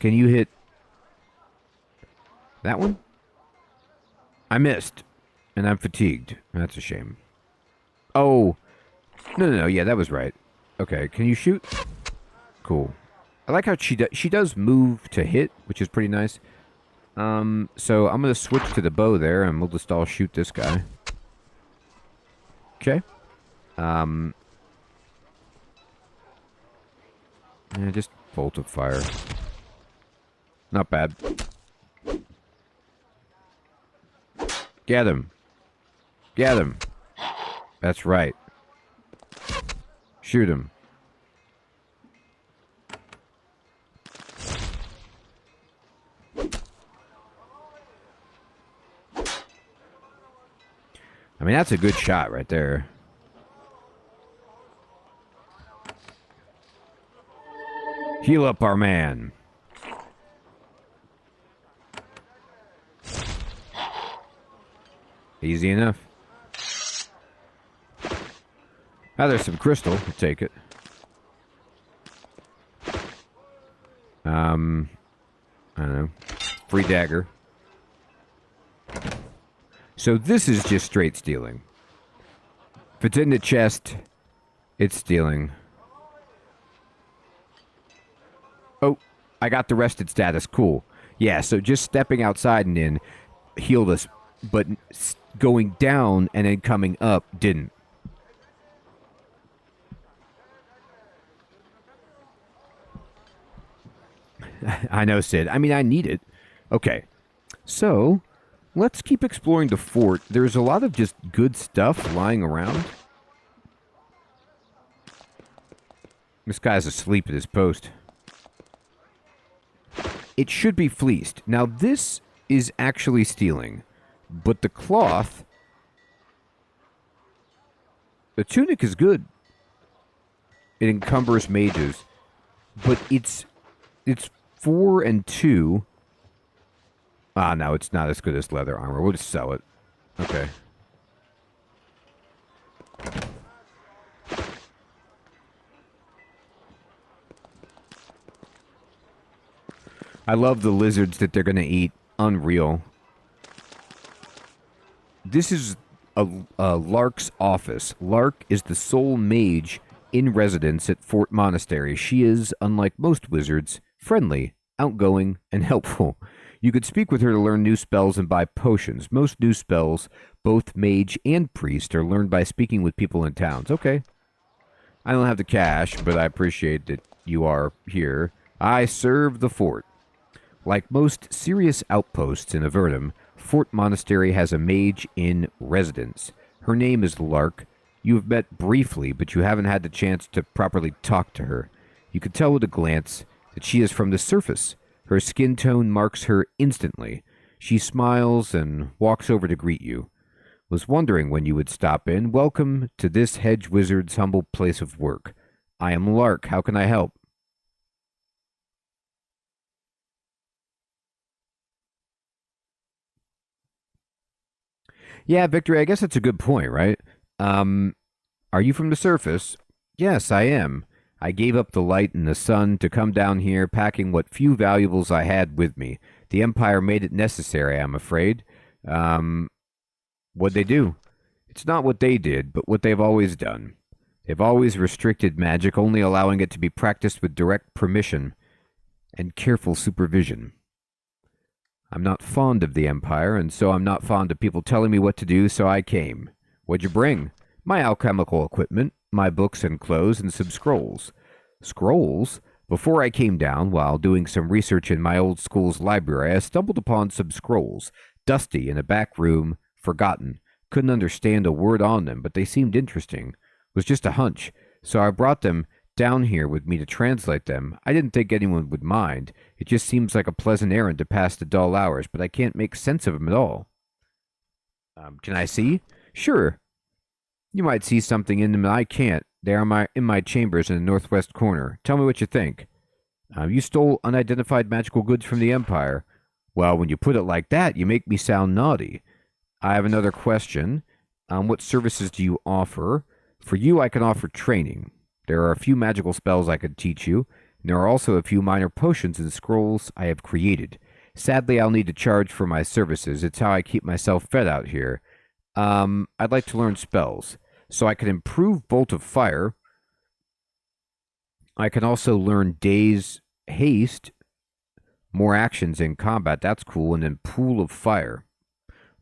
you hit that one? I missed, and I'm fatigued. That's a shame. Oh, no, yeah, that was right. Okay, can you shoot? Cool. I like how she does move to hit, which is pretty nice. So I'm going to switch to the bow there, and we'll just all shoot this guy. Okay. Yeah, just bolt of fire. Not bad. Get him. Get him. That's right. Shoot him. I mean, that's a good shot right there. Heal up our man. Easy enough. Now there's some crystal. I'll take it. I don't know. Free dagger. So this is just straight stealing. If it's in the chest, it's stealing. Oh, I got the rested status. Cool. Yeah, so just stepping outside and in healed us, but going down and then coming up didn't. I know, Sid. I mean, I need it. Okay, so let's keep exploring the fort. There's a lot of just good stuff lying around. This guy's asleep at his post. It should be fleeced. Now, this is actually stealing, but the cloth... The tunic is good. It encumbers mages, but it's 4 and 2. Ah, no, it's not as good as leather armor. We'll just sell it. Okay. I love the lizards that they're going to eat. Unreal. This is a Lark's office. Lark is the sole mage in residence at Fort Monastery. She is, unlike most wizards, friendly, outgoing, and helpful. You could speak with her to learn new spells and buy potions. Most new spells, both mage and priest, are learned by speaking with people in towns. Okay. I don't have the cash, but I appreciate that you are here. I serve the fort. Like most serious outposts in Avernum, Fort Monastery has a mage in residence. Her name is Lark. You have met briefly, but you haven't had the chance to properly talk to her. You can tell with a glance that she is from the surface. Her skin tone marks her instantly. She smiles and walks over to greet you. Was wondering when you would stop in. Welcome to this hedge wizard's humble place of work. I am Lark. How can I help? Yeah, Victory, I guess that's a good point, right? Are you from the surface? Yes, I am. I gave up the light and the sun to come down here, packing what few valuables I had with me. The Empire made it necessary, I'm afraid. What'd they do? It's not what they did, but what they've always done. They've always restricted magic, only allowing it to be practiced with direct permission and careful supervision. I'm not fond of the Empire, and so I'm not fond of people telling me what to do, so I came. What'd you bring? My alchemical equipment, my books and clothes, and some scrolls. Scrolls? Before I came down, while doing some research in my old school's library, I stumbled upon some scrolls, dusty in a back room, forgotten. Couldn't understand a word on them, but they seemed interesting. It was just a hunch, so I brought them down here with me to translate them. I didn't think anyone would mind. It just seems like a pleasant errand to pass the dull hours, but I can't make sense of them at all. Can I see? Sure. You might see something in them that I can't. They are in my chambers in the northwest corner. Tell me what you think. You stole unidentified magical goods from the Empire. Well, when you put it like that, you make me sound naughty. I have another question. What services do you offer? For you, I can offer training. There are a few magical spells I could teach you, and there are also a few minor potions and scrolls I have created. Sadly, I'll need to charge for my services. It's how I keep myself fed out here. I'd like to learn spells. So I can improve Bolt of Fire. I can also learn Daze Haste, more actions in combat. That's cool. And then Pool of Fire.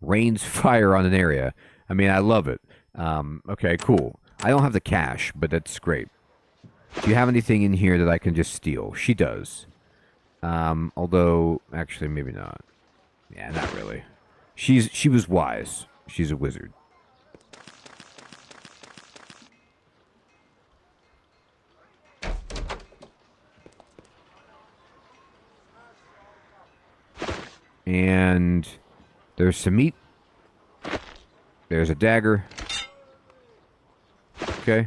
Rains fire on an area. I mean, I love it. Okay, cool. I don't have the cash, but that's great. Do you have anything in here that I can just steal? She does. Although, actually, maybe not. Yeah, not really. She was wise. She's a wizard. And there's some meat. There's a dagger. Okay.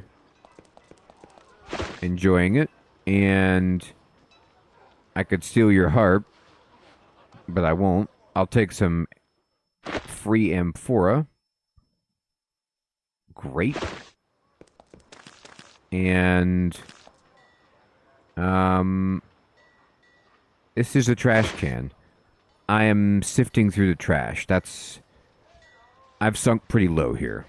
Enjoying it. And I could steal your harp, but I won't. I'll take some free amphora. Great. And this is a trash can. I am sifting through the trash. I've sunk pretty low here.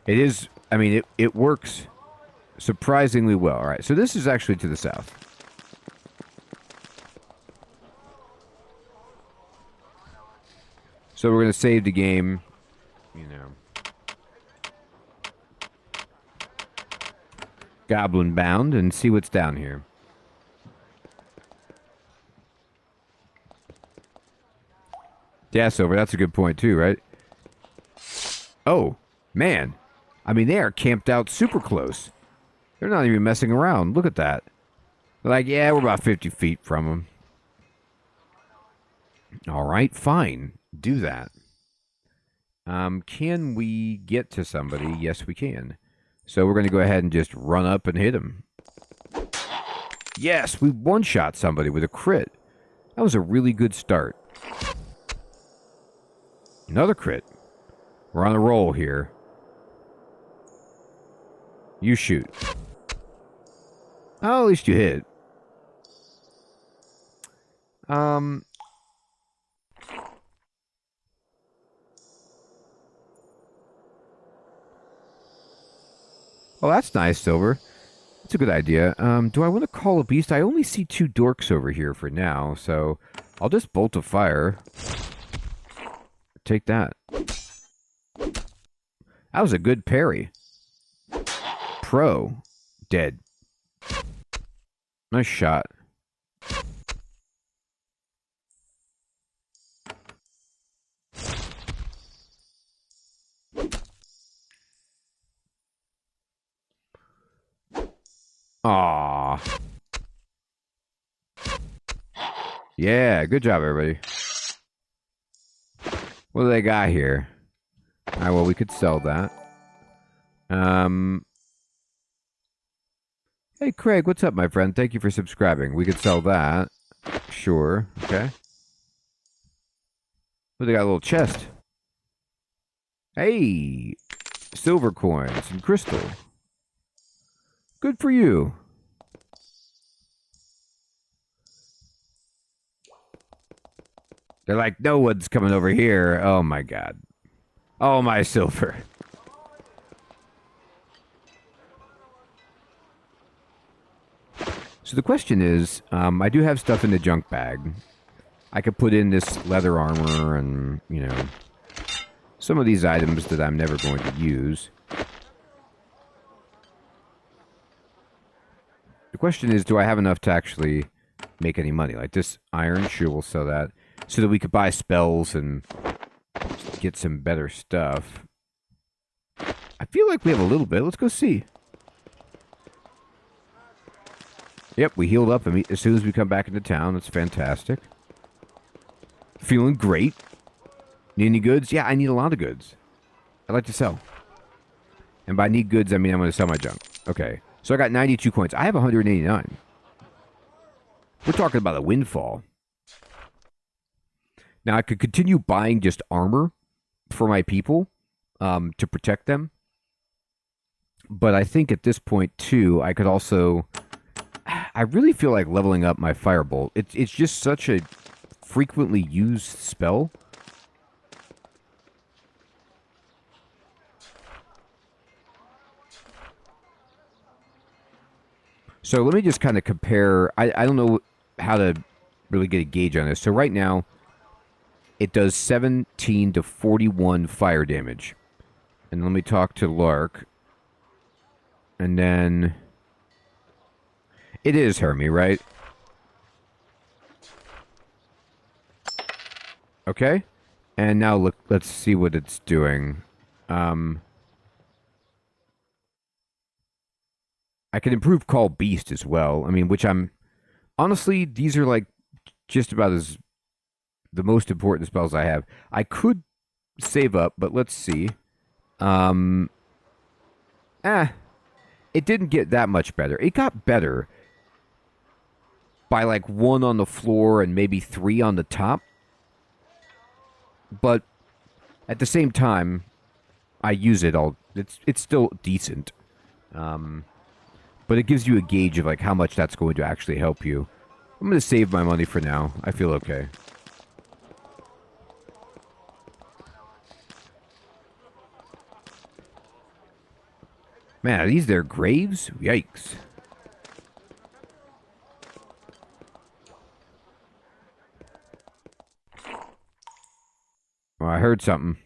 It is, I mean, it works. Surprisingly well. All right, so this is actually to the south. So we're going to save the game, you know. Goblin bound and see what's down here. Yeah, Silver, that's a good point too, right? Oh, man. I mean, they are camped out super close. They're not even messing around. Look at that. They're like, yeah, we're about 50 feet from them. All right, fine. Do that. Can we get to somebody? Yes, we can. So we're going to go ahead and just run up and hit him. Yes, we one-shot somebody with a crit. That was a really good start. Another crit. We're on a roll here. You shoot. Oh, at least you hit. Oh, that's nice, Silver. That's a good idea. Do I want to call a beast? I only see 2 dorks over here for now, so I'll just bolt a fire. Take that. That was a good parry. Pro. Dead. Nice shot. Aww. Yeah, good job, everybody. What do they got here? Alright, well, we could sell that. Hey, Craig, what's up, my friend? Thank you for subscribing. We could sell that. Sure, okay. Oh, they got a little chest. Hey! Silver coins and crystal. Good for you. They're like, no one's coming over here. Oh, my God. Oh, my silver. So the question is, I do have stuff in the junk bag. I could put in this leather armor and, you know, some of these items that I'm never going to use. The question is, do I have enough to actually make any money? Like this iron, sure, we'll sell that. So that we could buy spells and get some better stuff. I feel like we have a little bit. Let's go see. Yep, we healed up as soon as we come back into town. That's fantastic. Feeling great. Need any goods? Yeah, I need a lot of goods. I'd like to sell. And by need goods, I mean I'm going to sell my junk. Okay. So I got 92 coins. I have 189. We're talking about a windfall. Now, I could continue buying just armor for my people to protect them. But I think at this point, too, I could also... I really feel like leveling up my Firebolt. It's just such a frequently used spell. So let me just kind of compare. I don't know how to really get a gauge on this. So right now, it does 17 to 41 fire damage. And let me talk to Lark. And then... It is Hermie, right? Okay. And now look, let's see what it's doing. I can improve Call Beast as well. I mean, which I'm... Honestly, these are like just about as the most important spells I have. I could save up, but let's see. It didn't get that much better. It got better by like 1 on the floor and maybe 3 on the top. But at the same time, I use it all. It's still decent. But it gives you a gauge of like how much that's going to actually help you. I'm going to save my money for now. I feel okay. Man, are these their graves? Yikes. Oh, I heard something.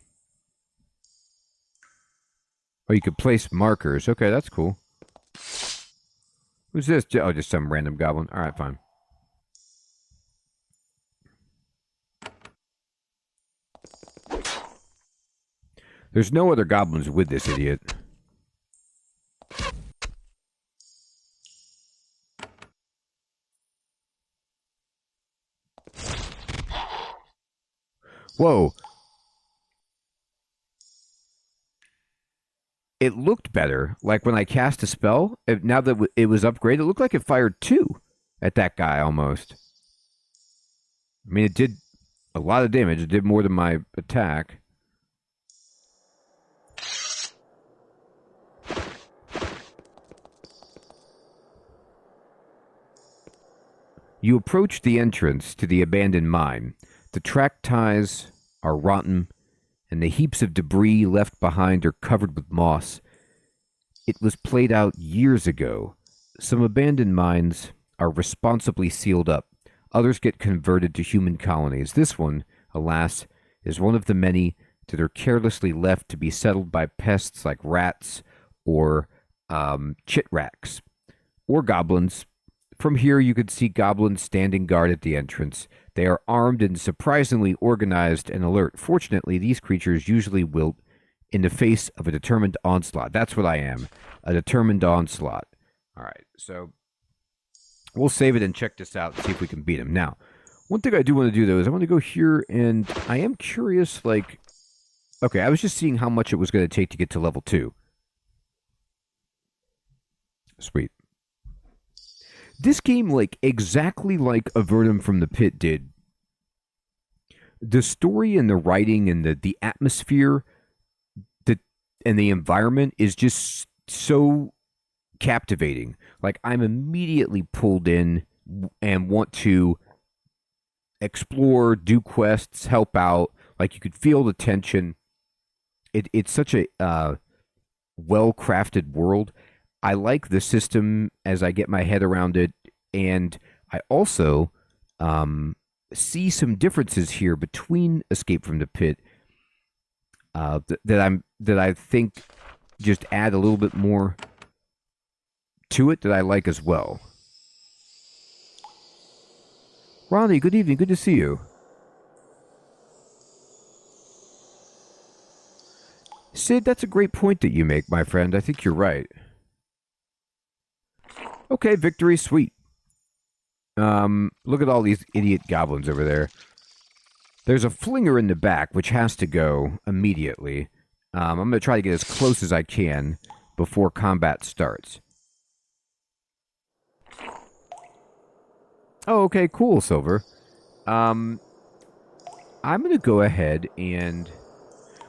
Oh, you could place markers. Okay, that's cool. Who's this? Oh, just some random goblin. All right, fine. There's no other goblins with this idiot. Whoa. It looked better. Like when I cast a spell, now that it was upgraded, it looked like it fired 2 at that guy almost. I mean, it did a lot of damage. It did more than my attack. You approach the entrance to the abandoned mine. The track ties are rotten, and the heaps of debris left behind are covered with moss. It was played out years ago. Some abandoned mines are responsibly sealed up. Others get converted to human colonies. This one, alas, is one of the many that are carelessly left to be settled by pests like rats or chitracks or goblins. From here, you could see goblins standing guard at the entrance. They are armed and surprisingly organized and alert. Fortunately, these creatures usually wilt in the face of a determined onslaught. That's what I am, a determined onslaught. All right, so we'll save it and check this out and see if we can beat him. Now, one thing I do want to do, though, is I want to go here, and I am curious, like... Okay, I was just seeing how much it was going to take to get to level 2. Sweet. This game, like, exactly like Avernum from the Pit did. The story and the writing and the atmosphere and the environment is just so captivating. Like, I'm immediately pulled in and want to explore, do quests, help out. Like, you could feel the tension. It's such a well-crafted world. I like the system as I get my head around it, and I also see some differences here between Escape from the Pit that I think just add a little bit more to it that I like as well. Ronnie, good evening. Good to see you. Sid, that's a great point that you make, my friend. I think you're right. Okay, victory, sweet. Look at all these idiot goblins over there. There's a flinger in the back, which has to go immediately. I'm going to try to get as close as I can before combat starts. Oh, okay, cool, Silver. I'm going to go ahead and...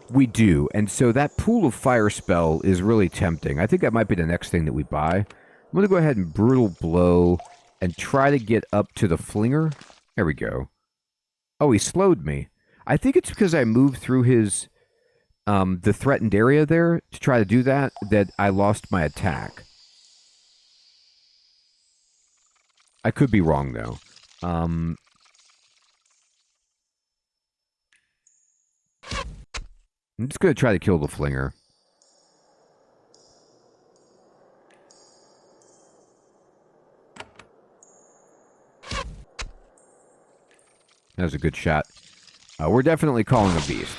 We do, and so that pool of fire spell is really tempting. I think that might be the next thing that we buy. I'm going to go ahead and Brutal Blow and try to get up to the flinger. There we go. Oh, he slowed me. I think it's because I moved through his, the threatened area there to try to do that I lost my attack. I could be wrong, though. I'm just going to try to kill the flinger. That was a good shot. We're definitely calling a beast.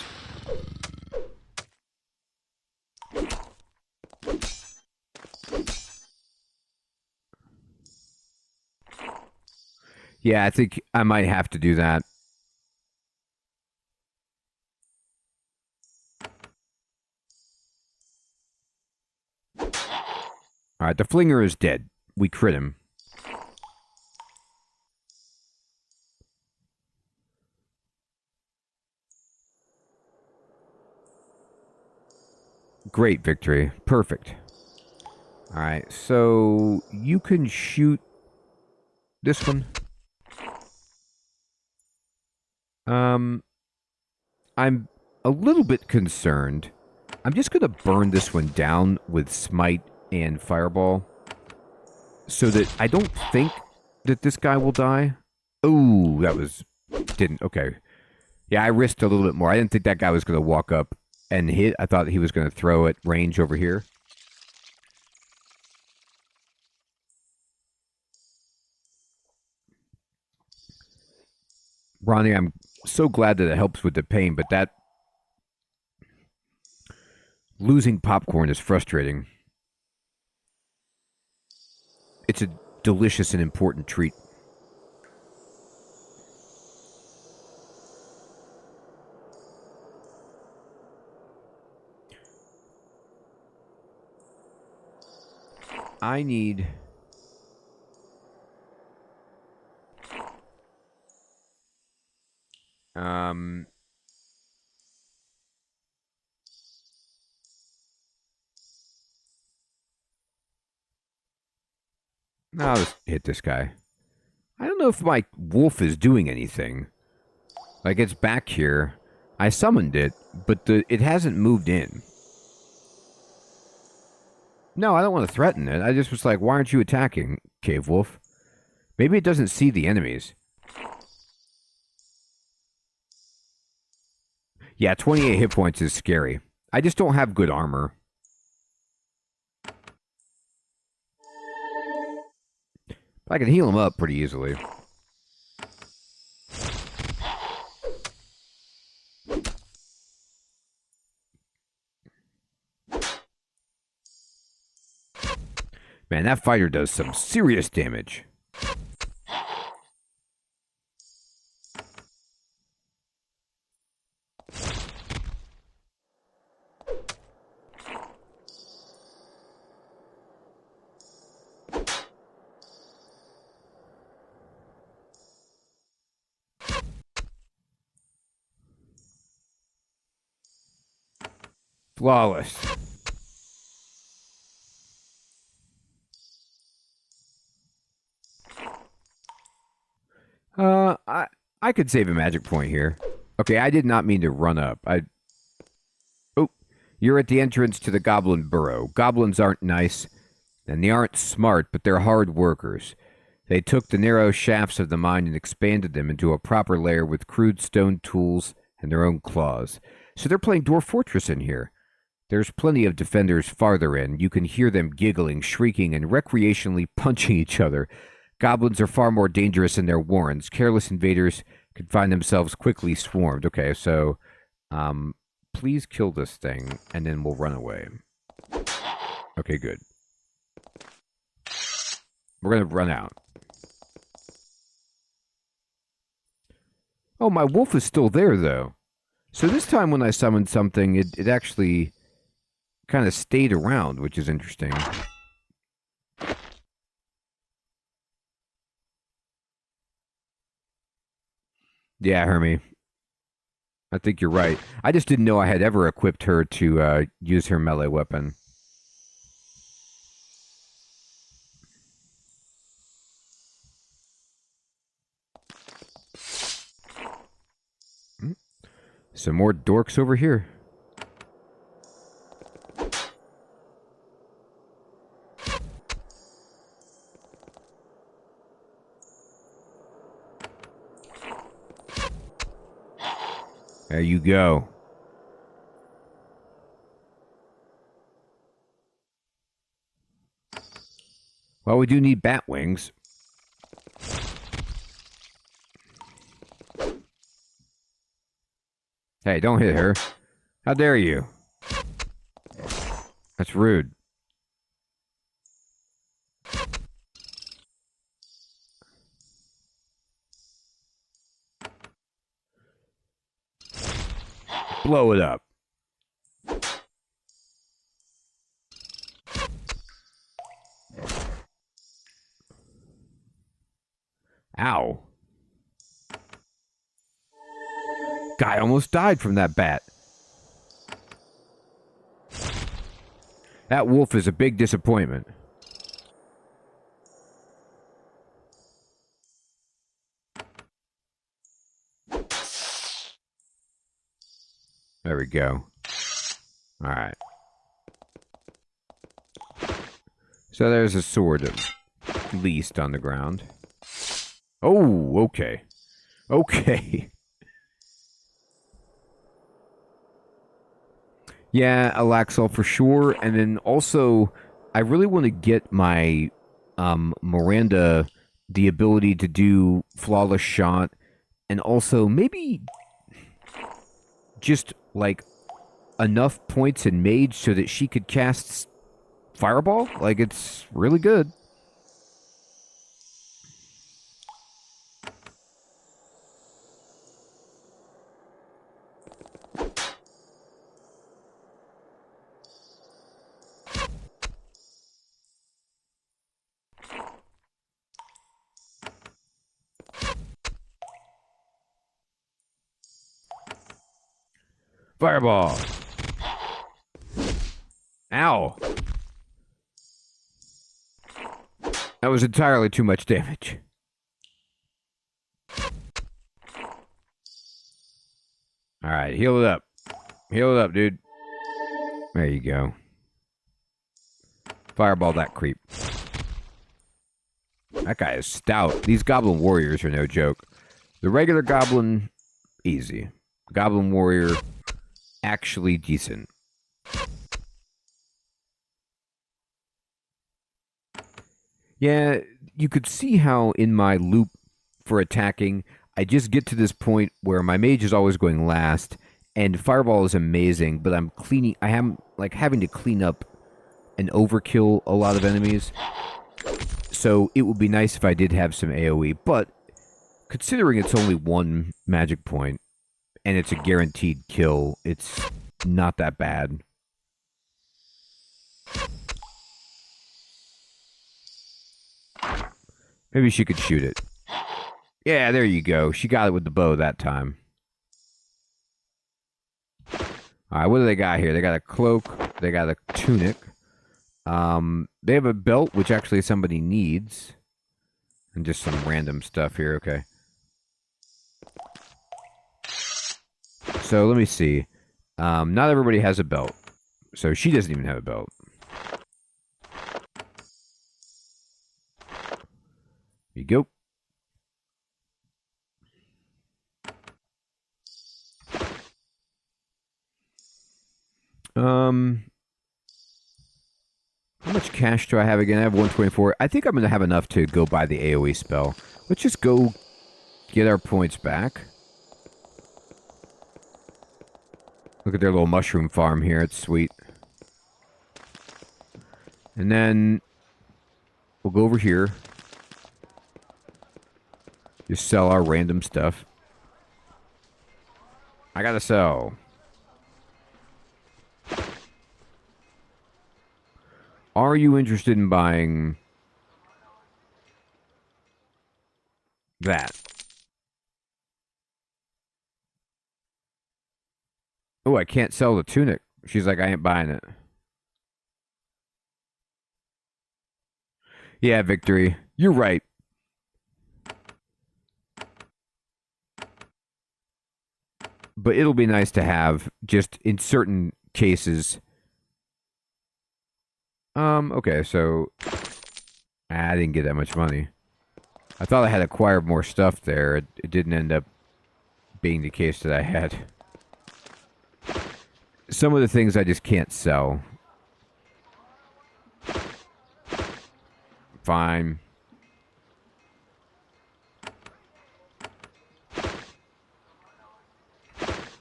Yeah, I think I might have to do that. Alright, the flinger is dead. We crit him. Great victory. Perfect. Alright, so you can shoot this one. I'm a little bit concerned. I'm just going to burn this one down with Smite and fireball. So that I don't think that this guy will die. Oh, that was... Didn't... Okay. Yeah, I risked a little bit more. I didn't think that guy was going to walk up and hit. I thought he was going to throw at range over here. Ronnie, I'm so glad that it helps with the pain, but that... Losing popcorn is frustrating. It's a delicious and important treat. I need... I'll just hit this guy. I don't know if my wolf is doing anything. Like, it's back here. I summoned it, but it hasn't moved in. No, I don't want to threaten it. I just was like, why aren't you attacking, Cave Wolf? Maybe it doesn't see the enemies. Yeah, 28 hit points is scary. I just don't have good armor. I can heal him up pretty easily. Man, that fighter does some serious damage. Flawless. I could save a magic point here. Okay, I did not mean to run up. Oh, you're at the entrance to the Goblin Burrow. Goblins aren't nice, and they aren't smart, but they're hard workers. They took the narrow shafts of the mine and expanded them into a proper lair with crude stone tools and their own claws. So they're playing Dwarf Fortress in here. There's plenty of defenders farther in. You can hear them giggling, shrieking, and recreationally punching each other. Goblins are far more dangerous in their warrens. Careless invaders can find themselves quickly swarmed. Okay, so please kill this thing, and then we'll run away. Okay, good. We're going to run out. Oh, my wolf is still there, though. So this time when I summoned something, it actually kind of stayed around, which is interesting. Yeah, Hermie. I think you're right. I just didn't know I had ever equipped her to use her melee weapon. Some more dorks over here. There you go. Well, we do need bat wings. Hey, don't hit her. How dare you? That's rude. Blow it up. Ow. Guy almost died from that bat. That wolf is a big disappointment. There we go. All right. So there's a sword at least on the ground. Oh, okay. Okay. Yeah, Alaxol for sure. And then also, I really want to get my Miranda the ability to do flawless shot, and also maybe just like enough points in mage so that she could cast fireball. Like, it's really good. Fireball. Ow. That was entirely too much damage. Alright, heal it up. Heal it up, dude. There you go. Fireball that creep. That guy is stout. These goblin warriors are no joke. The regular goblin, easy. Goblin warrior, actually decent. Yeah, you could see how in my loop for attacking, I just get to this point where my mage is always going last, and fireball is amazing, but I am like having to clean up and overkill a lot of enemies. So it would be nice if I did have some AoE, but considering it's only one magic point and it's a guaranteed kill, it's not that bad. Maybe she could shoot it. Yeah, there you go. She got it with the bow that time. Alright, what do they got here? They got a cloak. They got a tunic. They have a belt, which actually somebody needs. And just some random stuff here, okay. So, let me see. Not everybody has a belt. So, she doesn't even have a belt. Here you go. How much cash do I have again? I have 124. I think I'm going to have enough to go buy the AoE spell. Let's just go get our points back. Look at their little mushroom farm here. It's sweet. And then we'll go over here. Just sell our random stuff. I gotta sell. Are you interested in buying that? Oh, I can't sell the tunic. She's like, I ain't buying it. Yeah, Victory. You're right. But it'll be nice to have, just in certain cases. Okay, so I didn't get that much money. I thought I had acquired more stuff there. It didn't end up being the case that I had. Some of the things I just can't sell. Fine.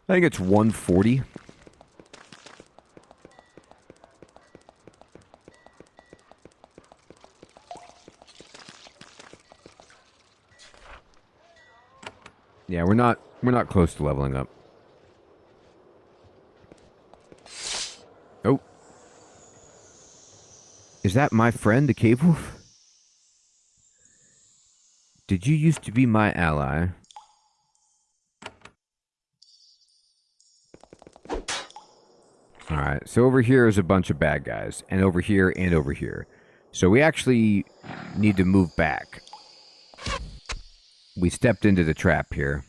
I think it's 140. Yeah, we're not close to leveling up. Oh. Is that my friend, the cave wolf? Did you used to be my ally? Alright, so over here is a bunch of bad guys. And over here and over here. So we actually need to move back. We stepped into the trap here.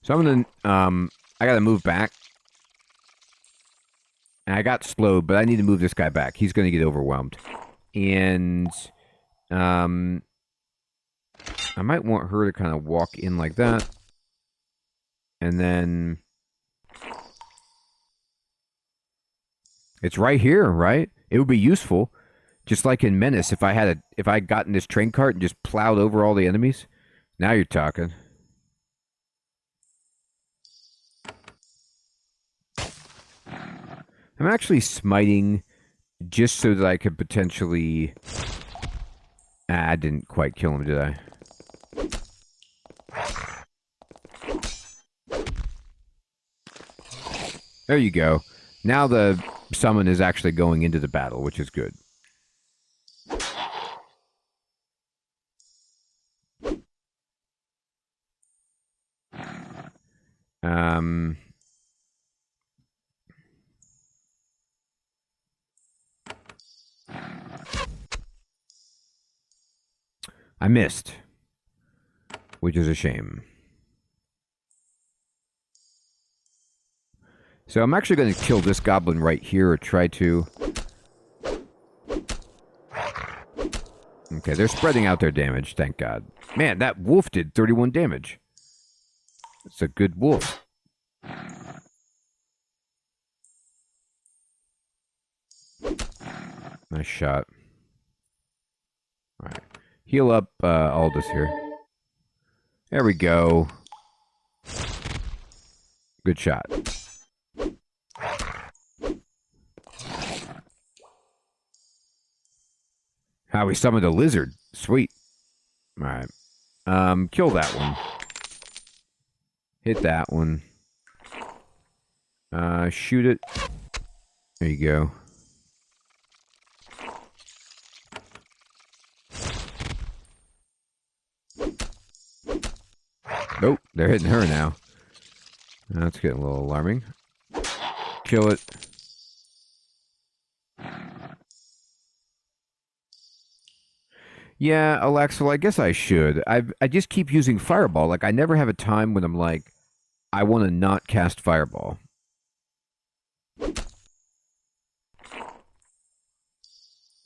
So I'm gonna, I gotta move back. And I got slowed, but I need to move this guy back. He's gonna get overwhelmed. And, I might want her to kind of walk in like that. And then... It's right here, right? It would be useful. Just like in Menace, if I got in this train cart and just plowed over all the enemies. Now you're talking. I'm actually smiting just so that I could potentially... I didn't quite kill him, did I? There you go. Now the summon is actually going into the battle, which is good. I missed, which is a shame. So I'm actually going to kill this goblin right here, or try to. Okay, they're spreading out their damage, thank God. Man, that wolf did 31 damage. It's a good wolf. Nice shot. Alright. Heal up Aldous here. There we go. Good shot. How we summoned a lizard. Sweet. Alright. Kill that one. Hit that one. Shoot it. There you go. Nope, they're hitting her now. That's getting a little alarming. Kill it. Yeah, Alexa, I guess I should. I just keep using Fireball. Like, I never have a time when I'm like, I want to not cast Fireball.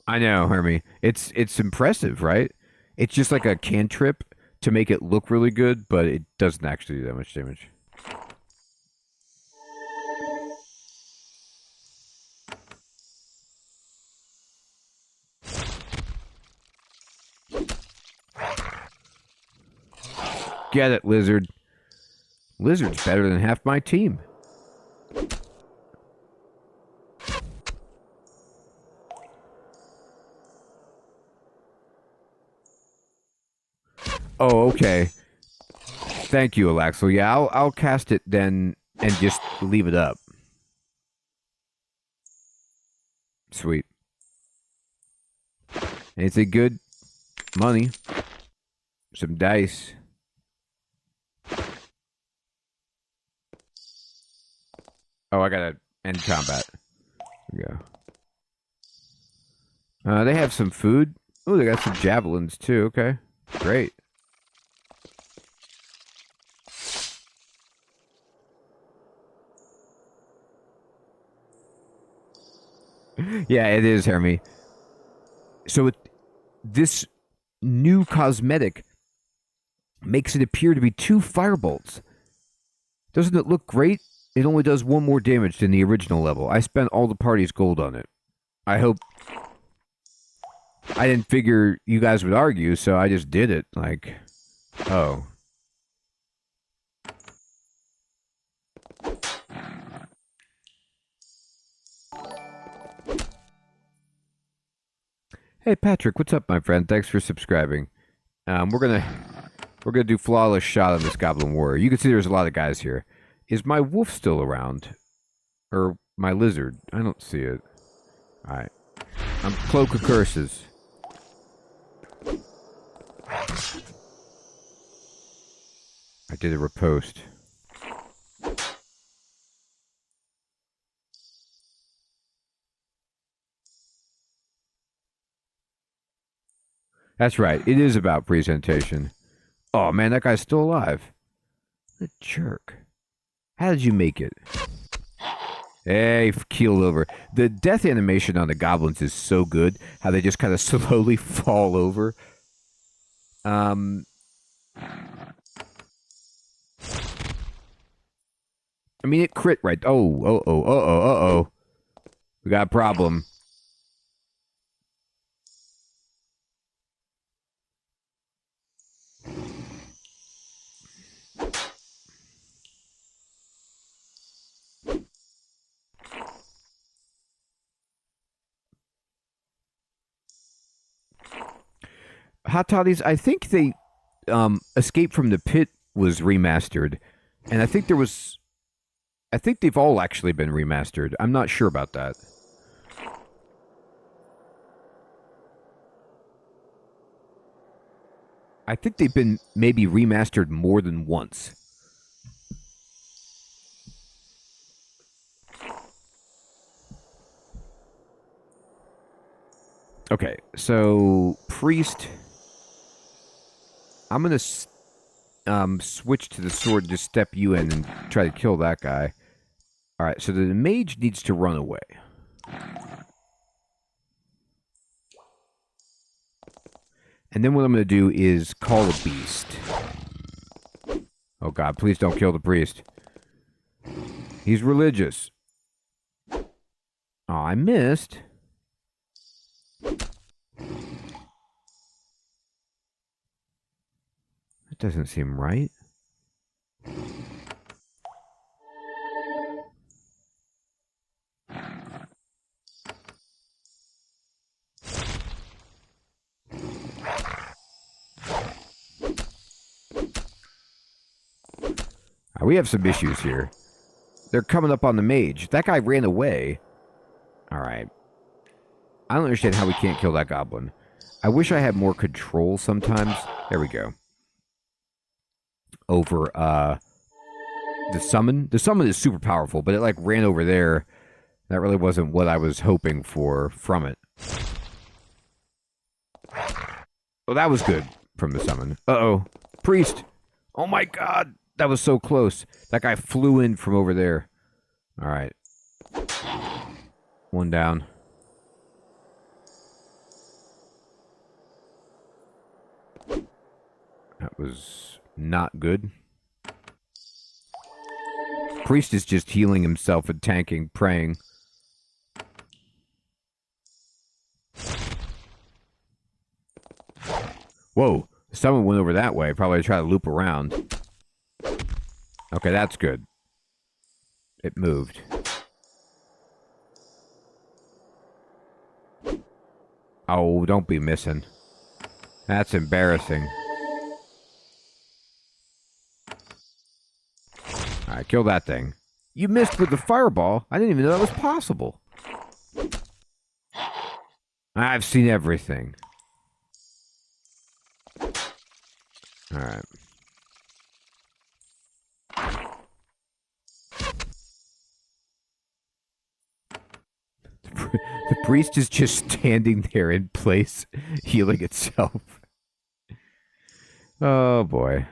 I know, Hermie. It's impressive, right? It's just like a cantrip to make it look really good, but it doesn't actually do that much damage. Get it, Lizard. Lizard's better than half my team. Oh, okay. Thank you, Alaxel. Yeah, I'll cast it then and just leave it up. Sweet. Anything good? Money. Some dice. Oh, I gotta end combat. There we go. They have some food. Oh, they got some javelins too. Okay. Great. Yeah, it is, Hermie. So this new cosmetic makes it appear to be 2 firebolts. Doesn't it look great? It only does 1 more damage than the original level. I spent all the party's gold on it. I hope... I didn't figure you guys would argue, so I just did it. Like, oh. Hey Patrick, what's up, my friend? Thanks for subscribing. We're gonna do flawless shot on this Goblin Warrior. You can see there's a lot of guys here. Is my wolf still around? Or my lizard? I don't see it. Alright. I'm Cloak of Curses. I did a riposte. That's right. It is about presentation. Oh man, that guy's still alive. What a jerk. How did you make it? Hey, keeled over. The death animation on the goblins is so good. How they just kind of slowly fall over. I mean, it crit right. Oh. We got a problem. Hot Toddies, I think they Escape from the Pit was remastered, and I think they've all actually been remastered. I'm not sure about that. I think they've been maybe remastered more than once. Okay, so Priest. I'm going to switch to the sword, just step you in and try to kill that guy. All right, so the mage needs to run away. And then what I'm going to do is call a beast. Oh god, please don't kill the priest. He's religious. Oh, I missed. That doesn't seem right. We have some issues here. They're coming up on the mage. That guy ran away. Alright. I don't understand how we can't kill that goblin. I wish I had more control sometimes. There we go. Over, the summon. The summon is super powerful, but it, like, ran over there. That really wasn't what I was hoping for from it. Oh, that was good from the summon. Uh-oh. Priest! Oh my god! That was so close. That guy flew in from over there. Alright. One down. That was not good. Priest is just healing himself and tanking, praying. Whoa. Someone went over that way. Probably try to loop around. Okay, that's good. It moved. Oh, don't be missing. That's embarrassing. Alright, kill that thing. You missed with the fireball. I didn't even know that was possible. I've seen everything. Alright. The priest is just standing there in place, healing itself. Oh, boy.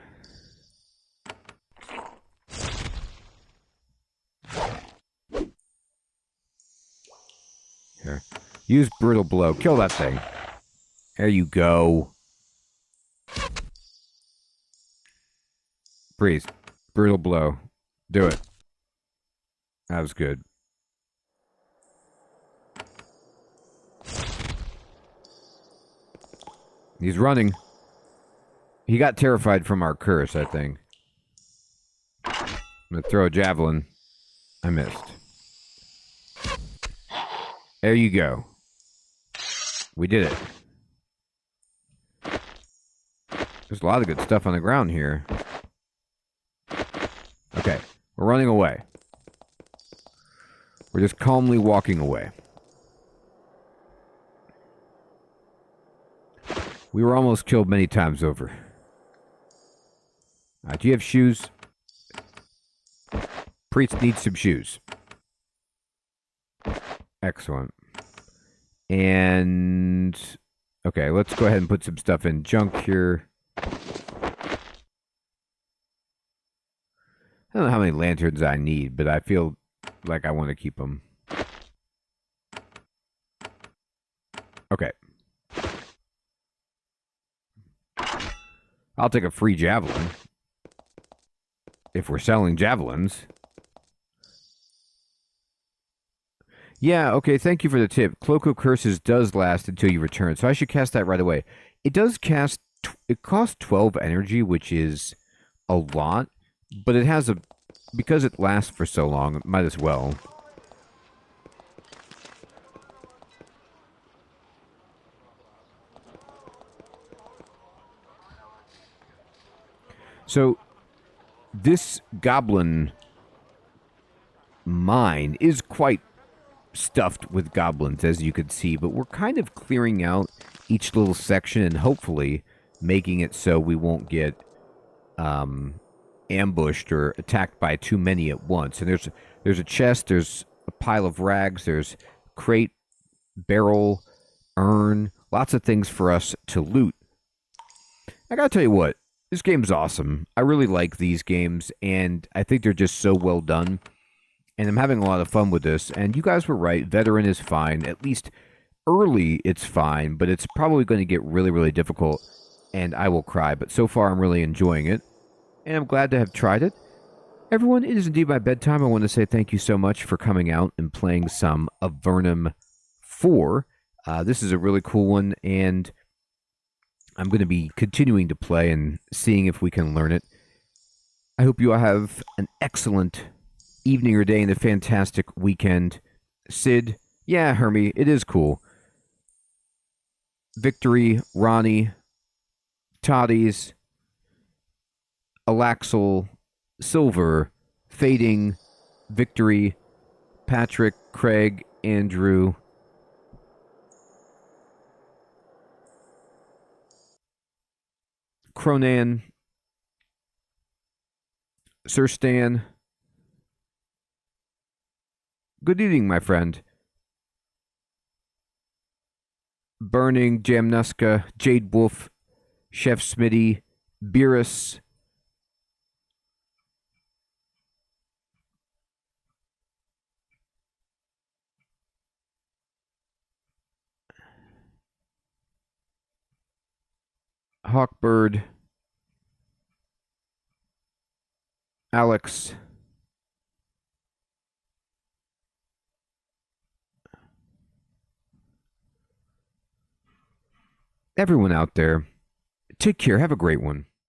Here. Use brutal blow. Kill that thing. There you go. Priest. Brutal blow. Do it. That was good. He's running. He got terrified from our curse, I think. I'm going to throw a javelin. I missed. There you go. We did it. There's a lot of good stuff on the ground here. Okay, we're running away. We're just calmly walking away. We were almost killed many times over. Do you have shoes? Priest needs some shoes. Excellent. And... okay, let's go ahead and put some stuff in junk here. I don't know how many lanterns I need, but I feel like I want to keep them. Okay. I'll take a free javelin. If we're selling javelins. Yeah, okay, thank you for the tip. Cloak of Curses does last until you return, so I should cast that right away. It does cast, it costs 12 energy, which is a lot, but it has a, because it lasts for so long, it might as well. So, this goblin mine is quite stuffed with goblins, as you could see, but we're kind of clearing out each little section and hopefully making it so we won't get ambushed or attacked by too many at once. And there's a chest, there's a pile of rags, there's crate, barrel, urn, lots of things for us to loot. I gotta tell you what, this game's awesome. I really like these games, and I think they're just so well done. And I'm having a lot of fun with this. And you guys were right. Veteran is fine. At least early, it's fine. But it's probably going to get really, really difficult. And I will cry. But so far, I'm really enjoying it. And I'm glad to have tried it. Everyone, it is indeed my bedtime. I want to say thank you so much for coming out and playing some Avernum 4. This is a really cool one. And I'm going to be continuing to play and seeing if we can learn it. I hope you all have an excellent evening or day and a fantastic weekend. Sid, yeah, Hermie, it is cool. Victory, Ronnie, Toddy's, Alaxel, Silver, Fading, Victory, Patrick, Craig, Andrew, Cronan, Sir Stan. Good evening, my friend. Burning, Jamnuska, Jade Wolf, Chef Smitty, Beerus, Hawkbird, Alex, everyone out there. Take care. Have a great one.